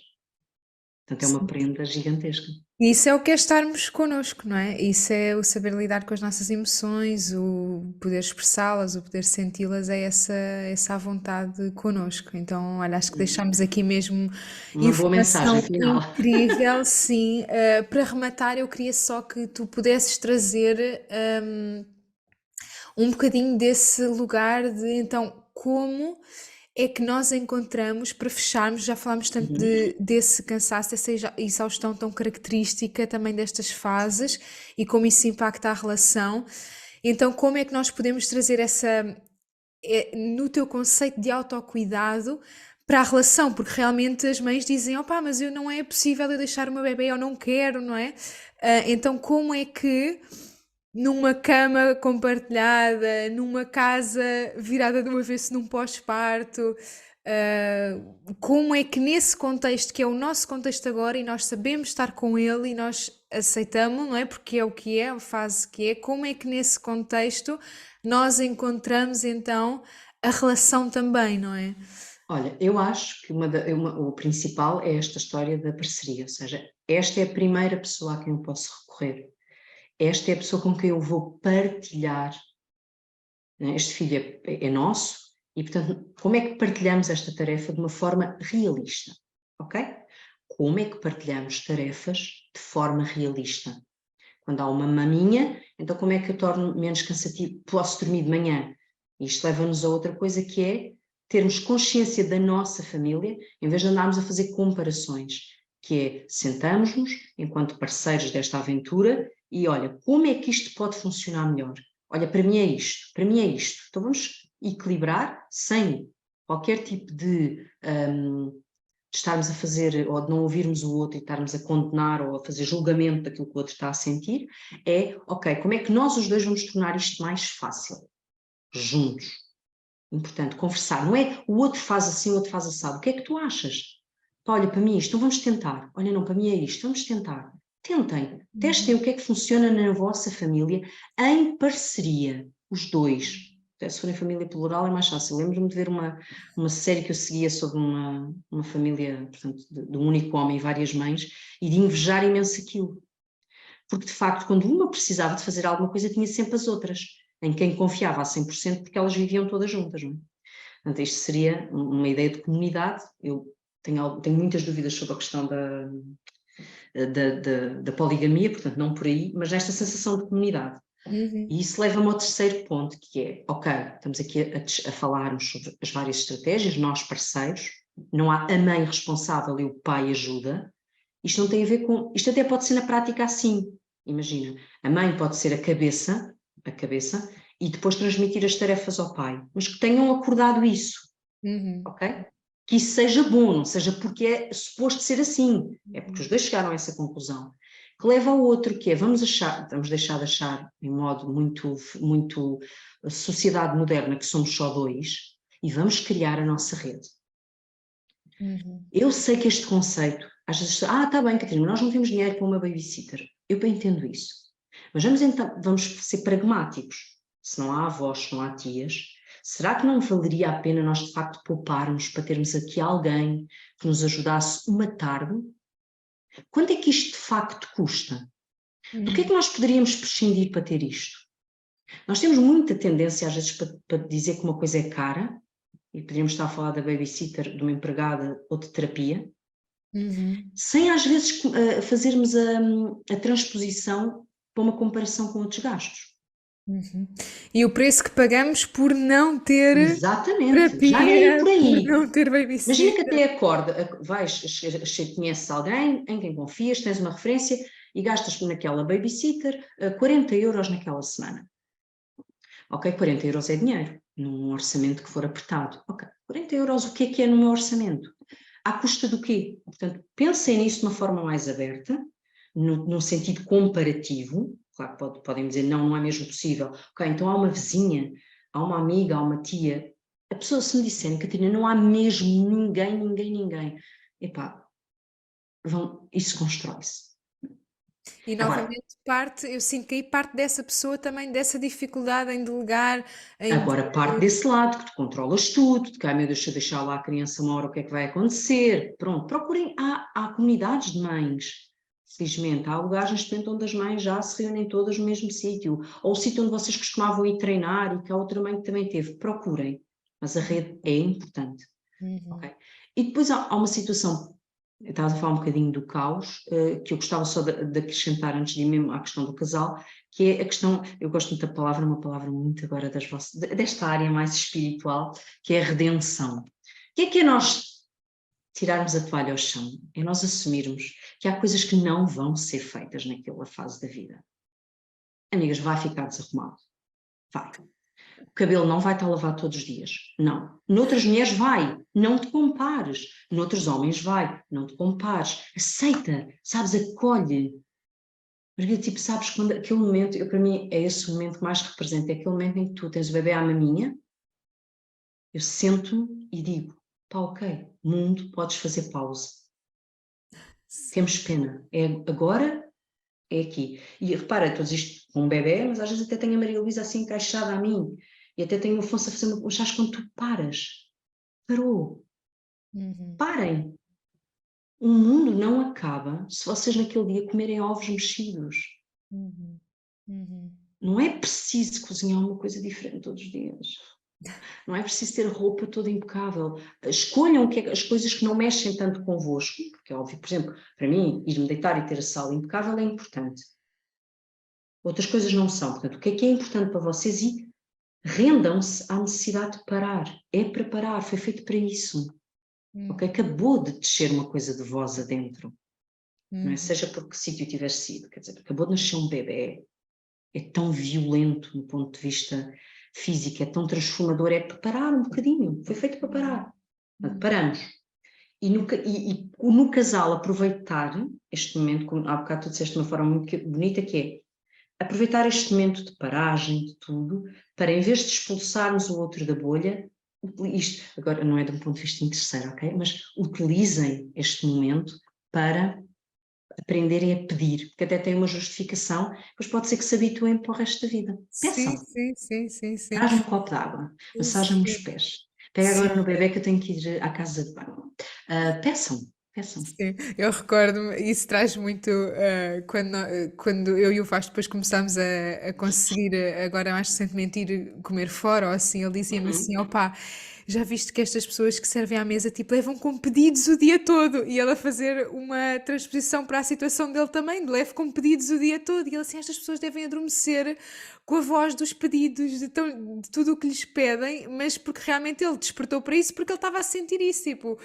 Portanto, é uma prenda gigantesca. Isso é o que é estarmos connosco, não é? Isso é o saber lidar com as nossas emoções, o poder expressá-las, o poder senti-las, é essa à vontade connosco. Então, olha, acho que deixamos aqui mesmo Uma boa informação mensagem final. incrível, sim. Para rematar, eu queria só que tu pudesses trazer um bocadinho desse lugar de, então, como é que nós encontramos, para fecharmos, já falámos tanto desse cansaço, dessa exaustão tão característica também destas fases e como isso impacta a relação. Então, como é que nós podemos trazer no teu conceito de autocuidado para a relação? Porque realmente as mães dizem, opá, mas não é possível eu deixar o meu bebê, eu não quero, não é? Então, como é que numa cama compartilhada, numa casa virada do avesso num pós-parto, como é que nesse contexto, que é o nosso contexto agora, e nós sabemos estar com ele e nós aceitamos, não é? Porque é o que é, a fase que é, como é que nesse contexto nós encontramos então a relação também, não é? Olha, eu acho que o principal é esta história da parceria, ou seja, esta é a primeira pessoa a quem eu posso recorrer. Esta é a pessoa com quem eu vou partilhar, né? Este filho é nosso e, portanto, como é que partilhamos esta tarefa de uma forma realista, ok? Como é que partilhamos tarefas de forma realista? Quando há uma maminha, então como é que eu torno menos cansativo? Posso dormir de manhã? Isto leva-nos a outra coisa, que é termos consciência da nossa família, em vez de andarmos a fazer comparações, que é sentamos-nos enquanto parceiros desta aventura e olha, como é que isto pode funcionar melhor? Olha, para mim é isto, para mim é isto. Então vamos equilibrar sem qualquer tipo de estarmos a fazer, ou de não ouvirmos o outro e estarmos a condenar ou a fazer julgamento daquilo que o outro está a sentir, ok, como é que nós os dois vamos tornar isto mais fácil? Juntos. Importante, conversar. Não é o outro faz assim, o outro faz assado. O que é que tu achas? Pá, olha, para mim isto, então vamos tentar. Olha, não, para mim é isto, vamos tentar. Tentem, testem o que é que funciona na vossa família em parceria, os dois. Até se for em família plural é mais fácil. Lembro-me de ver uma série que eu seguia sobre uma família, portanto, de um único homem e várias mães, e de invejar imenso aquilo. Porque, de facto, quando uma precisava de fazer alguma coisa, tinha sempre as outras, em quem confiava a 100%, porque elas viviam todas juntas, não é? Portanto, isto seria uma ideia de comunidade. Eu tenho muitas dúvidas sobre a questão da poligamia, portanto, não por aí, mas nesta sensação de comunidade. E isso leva-me ao terceiro ponto, que é, ok, estamos aqui a falarmos sobre as várias estratégias, nós parceiros, não há a mãe responsável e o pai ajuda. Isto não tem a ver com... Isto até pode ser na prática assim. Imagina, a mãe pode ser a cabeça, e depois transmitir as tarefas ao pai, mas que tenham acordado isso, ok? Que isso seja bom, não seja porque é suposto ser assim, é porque os dois chegaram a essa conclusão. Que leva ao outro, que é, vamos deixar de achar, em modo muito sociedade moderna, que somos só dois, e vamos criar a nossa rede. Eu sei que este conceito, às vezes, está bem, Catarina, nós não temos dinheiro para uma babysitter. Eu bem entendo isso. Mas vamos ser pragmáticos. Se não há avós, se não há tias, será que não valeria a pena nós, de facto, pouparmos para termos aqui alguém que nos ajudasse uma tarde? Quanto é que isto, de facto, custa? Do que é que nós poderíamos prescindir para ter isto? Nós temos muita tendência, às vezes, para dizer que uma coisa é cara, e poderíamos estar a falar da babysitter, de uma empregada ou de terapia, sem às vezes fazermos a transposição para uma comparação com outros gastos. E o preço que pagamos por não ter Exatamente, já nem é por aí. por não ter babysitter. Imagina que até acorda, conheces alguém em quem confias, tens uma referência e gastas naquela babysitter 40 euros naquela semana. Ok, 40 euros é dinheiro, num orçamento que for apertado. Ok, 40 euros o que é no meu orçamento? À custa do quê? Portanto, pensem nisso de uma forma mais aberta, num sentido comparativo. Claro que podem dizer, não é mesmo possível. Ok, então há uma vizinha, há uma amiga, há uma tia. A pessoa, se me disserem, Catarina, não há mesmo ninguém. Epá, isso constrói-se. E novamente eu sinto que aí parte dessa pessoa também, dessa dificuldade em delegar. Agora parte desse lado, que tu controlas tudo, de que, meu Deus, deixa eu deixar lá a criança uma hora, o que é que vai acontecer? Pronto, procurem, há comunidades de mães, felizmente, há lugares neste momento onde as mães já se reúnem todas no mesmo sítio, ou o sítio onde vocês costumavam ir treinar e que a outra mãe que também teve, procurem, mas a rede é importante. Okay? E depois há uma situação, eu estava a falar um bocadinho do caos, que eu gostava só de acrescentar antes de ir mesmo à questão do casal, que é a questão, eu gosto muito da palavra, uma palavra muito agora desta área mais espiritual, que é a redenção. O que é nós tirarmos a toalha ao chão? É nós assumirmos que há coisas que não vão ser feitas naquela fase da vida. Amigas, vai ficar desarrumado. Vai. O cabelo não vai estar lavado todos os dias. Não. Noutras mulheres vai. Não te compares. Noutros homens vai. Não te compares. Aceita. Sabes, acolhe. Porque, tipo, sabes, quando aquele momento, para mim, é esse momento que mais representa. É aquele momento em que tu tens o bebê à maminha, eu sento-me e digo, pá, ok, mundo, podes fazer pausa. Temos pena. É agora, é aqui. E repara, todos isto com um bebê, mas às vezes até tenho a Maria Luísa assim encaixada a mim. E até tenho o Afonso a fazer um chás quando tu paras. Parou. Parem. O mundo não acaba se vocês naquele dia comerem ovos mexidos. Não é preciso cozinhar uma coisa diferente todos os dias. Não é preciso ter roupa toda impecável. Escolham as coisas que não mexem tanto convosco, porque é óbvio, por exemplo, para mim, ir-me deitar e ter a sala impecável é importante. Outras coisas não são. Portanto, o que é importante para vocês? E rendam-se à necessidade de parar. É para parar, foi feito para isso. Okay? Acabou de descer uma coisa de vós adentro. Não é? Seja por que sítio tiver sido. Quer dizer, acabou de nascer um bebê. É tão violento no ponto de vista físico, é tão transformador. É para parar um bocadinho. Foi feito para parar. Portanto, paramos. E no casal aproveitar este momento, como há bocado tu disseste de uma forma muito bonita, que é aproveitar este momento de paragem, de tudo, para em vez de expulsarmos o outro da bolha, isto agora não é de um ponto de vista interesseiro, ok? Mas utilizem este momento para aprenderem a pedir, porque até tem uma justificação, depois pode ser que se habituem para o resto da vida. Sim, Peçam, sim, sim, sim, sim. traz-me um copo de água, massagem-me os Sim, pés. Pega sim. agora no bebê que eu tenho que ir à casa de banho. Peçam, peçam. Sim, eu recordo-me, isso traz muito quando eu e o Vasco depois começámos a conseguir, agora mais recentemente, ir comer fora ou assim, ele dizia-me assim: Uhum. opá, já viste que estas pessoas que servem à mesa tipo, levam com pedidos o dia todo, e ele a fazer uma transposição para a situação dele também, de leve com pedidos o dia todo, e ele assim: estas pessoas devem adormecer com a voz dos pedidos, de tudo o que lhes pedem, mas porque realmente ele despertou para isso, porque ele estava a sentir isso, tipo.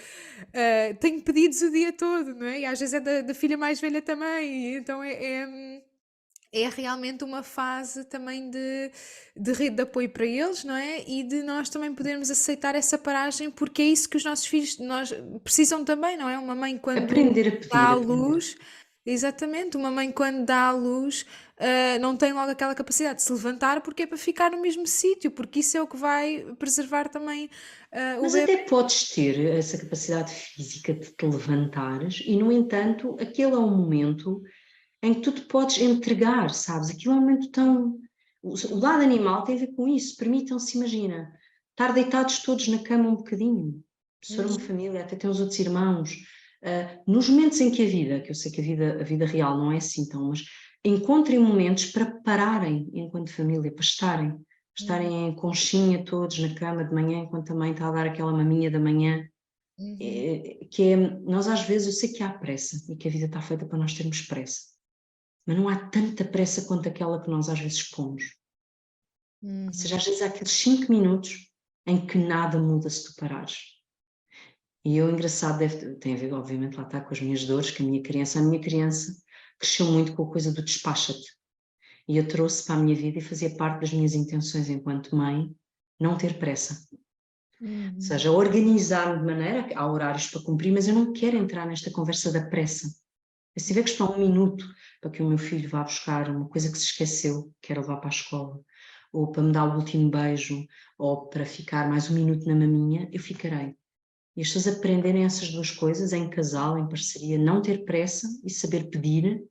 Tenho pedidos o dia todo, não é? E às vezes é da filha mais velha também, e então é realmente uma fase também de rede de apoio para eles, não é? E de nós também podermos aceitar essa paragem, porque é isso que os nossos filhos precisam também, não é? Uma mãe quando Aprender a dá pedir, à aprender. luz, exatamente, uma mãe quando dá à luz, não tem logo aquela capacidade de se levantar porque é para ficar no mesmo sítio, porque isso é o que vai preservar também o Mas bebê. até podes ter essa capacidade física de te levantares e, no entanto, aquele é um momento em que tu te podes entregar, sabes? Aquilo é um momento tão... O lado animal tem a ver com isso. Permitam-se, imagina, estar deitados todos na cama um bocadinho. Se for uma Uhum, família, até tem os outros irmãos. Nos momentos em que a vida, que eu sei que a vida real não é assim tão, mas encontrem momentos para pararem enquanto família, para uhum, estarem em conchinha todos na cama de manhã, enquanto a mãe está a dar aquela maminha da manhã, uhum, que é, nós às vezes, eu sei que há pressa e que a vida está feita para nós termos pressa, mas não há tanta pressa quanto aquela que nós às vezes pomos. Ou seja, uhum. às vezes há aqueles 5 minutos em que nada muda se tu parares. E eu, engraçado, tem a ver, obviamente, lá está com as minhas dores, que a minha criança cresceu muito com a coisa do despacha-te. E eu trouxe para a minha vida e fazia parte das minhas intenções enquanto mãe, não ter pressa. Ou Uhum. seja, organizar-me de maneira, há horários para cumprir, mas eu não quero entrar nesta conversa da pressa. Se tiver que esperar um minuto para que o meu filho vá buscar uma coisa que se esqueceu, que era levar para a escola, ou para me dar o último beijo, ou para ficar mais um minuto na maminha, eu ficarei. E as pessoas aprenderem essas duas coisas em casal, em parceria, não ter pressa e saber pedir.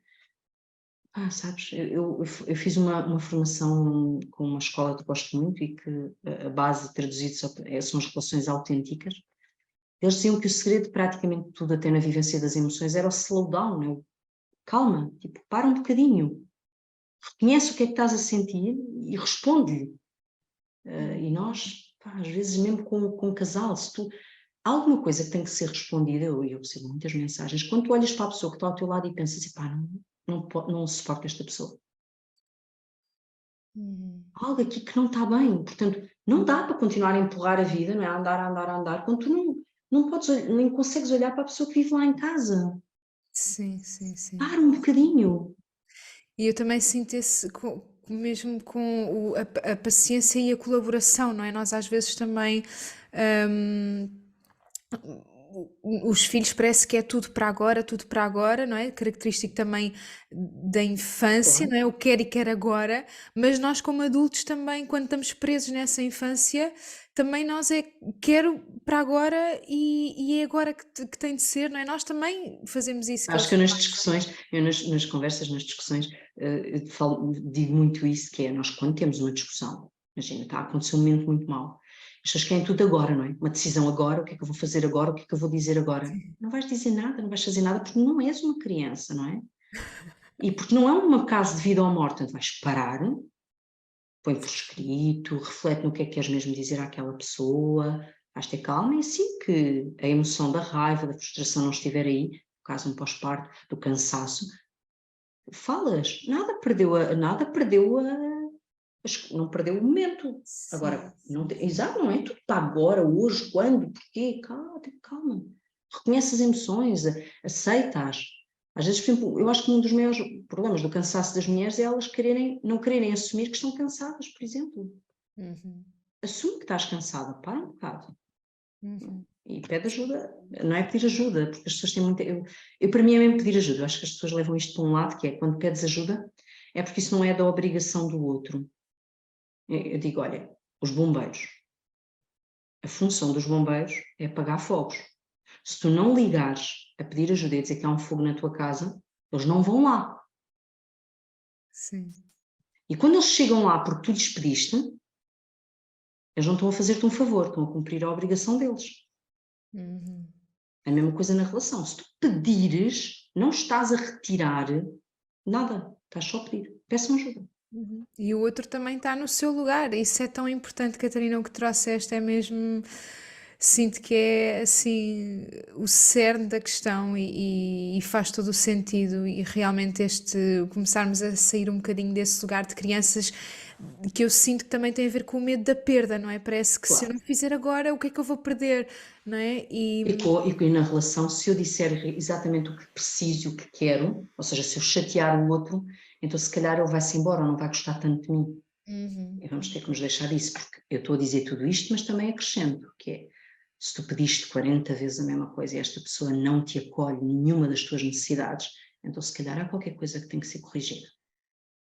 Sabes, eu fiz uma formação com uma escola que gosto muito e que a base traduzida são as relações autênticas. Eles diziam que o segredo de praticamente tudo, até na vivência das emoções, era o slow down, né? Calma, tipo, para um bocadinho, reconhece o que é que estás a sentir e responde-lhe. E nós, às vezes, mesmo com um casal, se tu há alguma coisa que tem que ser respondida, eu recebo muitas mensagens, quando tu olhas para a pessoa que está ao teu lado e pensas assim, não suporto esta pessoa. Uhum. Há algo aqui que não está bem, portanto, não dá para continuar a empurrar a vida, não é? A andar, a andar, a andar, quando tu não podes, nem consegues olhar para a pessoa que vive lá em casa. Sim, sim, sim. Para um bocadinho. E eu também sinto esse, mesmo com a paciência e a colaboração, não é? Nós às vezes também, hum, os filhos parece que é tudo para agora, não é? Característico também da infância, Claro. não é? O quer e quer agora, mas nós como adultos também, quando estamos presos nessa infância, também nós quero para agora e é agora que tem de ser, não é? Nós também fazemos isso que Acho eles que eu nas discussões, nas conversas, nas discussões, digo muito isso, que é nós quando temos uma discussão, imagina, está a acontecer um momento muito mau, as pessoas querem tudo agora, não é? Uma decisão agora, o que é que eu vou fazer agora, o que é que eu vou dizer agora? Não vais dizer nada, não vais fazer nada, porque não és uma criança, não é? E porque não é um caso de vida ou morte, portanto vais parar, põe por escrito, reflete no que é que queres mesmo dizer àquela pessoa, vais ter calma e assim que a emoção da raiva, da frustração não estiver aí, no caso um pós-parto, do cansaço, falas, não perdeu o momento. Sim, Agora, não, sim, sim. exato, não é tudo para agora, hoje, quando, porquê, calma, tem calma. Reconhece as emoções, aceita-as. Às vezes, por exemplo, eu acho que um dos maiores problemas do cansaço das mulheres é elas não quererem assumir que estão cansadas, por exemplo. Uhum, Assume que estás cansada, para um bocado. uhum. E pede ajuda, não é pedir ajuda, porque as pessoas têm muita. Para mim é mesmo pedir ajuda, eu acho que as pessoas levam isto para um lado, que é quando pedes ajuda, é porque isso não é da obrigação do outro. Eu digo, olha, os bombeiros, a função dos bombeiros é apagar fogos. Se tu não ligares a pedir ajuda e dizer que há um fogo na tua casa, Eles não vão lá. Sim. E quando eles chegam lá porque tu lhes pediste, eles não estão a fazer-te um favor, estão a cumprir a obrigação deles. Uhum. É a mesma coisa na relação. Se tu pedires, não estás a retirar nada, estás só a pedir. Peçam ajuda. Uhum. E o outro também está no seu lugar. Isso é tão importante, Catarina, o que trouxeste é mesmo. Sinto que é assim o cerne da questão e faz todo o sentido. E realmente começarmos a sair um bocadinho desse lugar de crianças que eu sinto que também tem a ver com o medo da perda, não é? Parece que se eu Claro. não fizer agora, o que é que eu vou perder, não é? E na relação, se eu disser exatamente o que preciso e o que quero, ou seja, se eu chatear o outro, então se calhar ele vai-se embora ou não vai gostar tanto de mim. Uhum. E vamos ter que nos deixar disso, porque eu estou a dizer tudo isto, mas também acrescento, que é, se tu pediste 40 vezes a mesma coisa e esta pessoa não te acolhe nenhuma das tuas necessidades, então se calhar há qualquer coisa que tem que ser corrigida.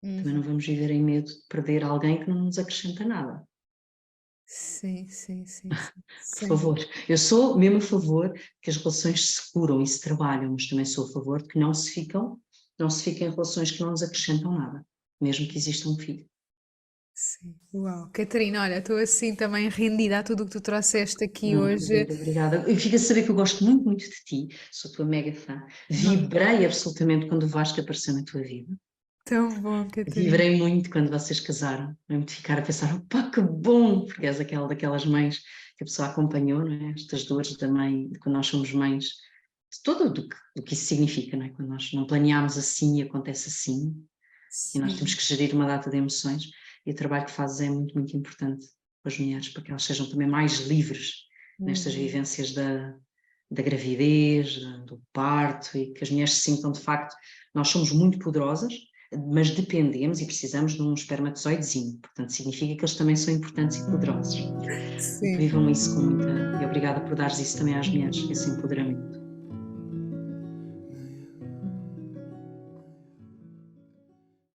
Também não Uhum. vamos viver em medo de perder alguém que não nos acrescenta nada. Sim, sim, sim, sim. Por Sem favor, dúvida. eu sou mesmo a favor que as relações se curam e se trabalham, mas também sou a favor de que não se fiquem em relações que não nos acrescentam nada, mesmo que exista um filho. Sim. Uau. Catarina, olha, estou assim também rendida a tudo o que tu trouxeste aqui hoje. Muito obrigada. E fica a saber que eu gosto muito, muito de ti, sou tua mega fã. Vibrei absolutamente quando o Vasco apareceu na tua vida. Tão bom, Catarina. Vibrei muito quando vocês casaram, mesmo de ficar a pensar, pá, que bom, porque és aquela daquelas mães que a pessoa acompanhou, não é? Estas dores da mãe, de quando nós somos mães, de todo do que isso significa, não é? Quando nós não planeámos assim e acontece assim, e nós temos Sim. que gerir uma data de emoções, e o trabalho que fazes é muito, muito importante para as mulheres, para que elas sejam também mais livres nestas Uhum. vivências da gravidez, do parto, e que as mulheres se sintam de facto, nós somos muito poderosas, mas dependemos e precisamos de um espermatozoidezinho, portanto significa que eles também são importantes e poderosos. E que Sim. vivam isso com muita... E obrigada por dares isso também às mulheres, esse empoderamento.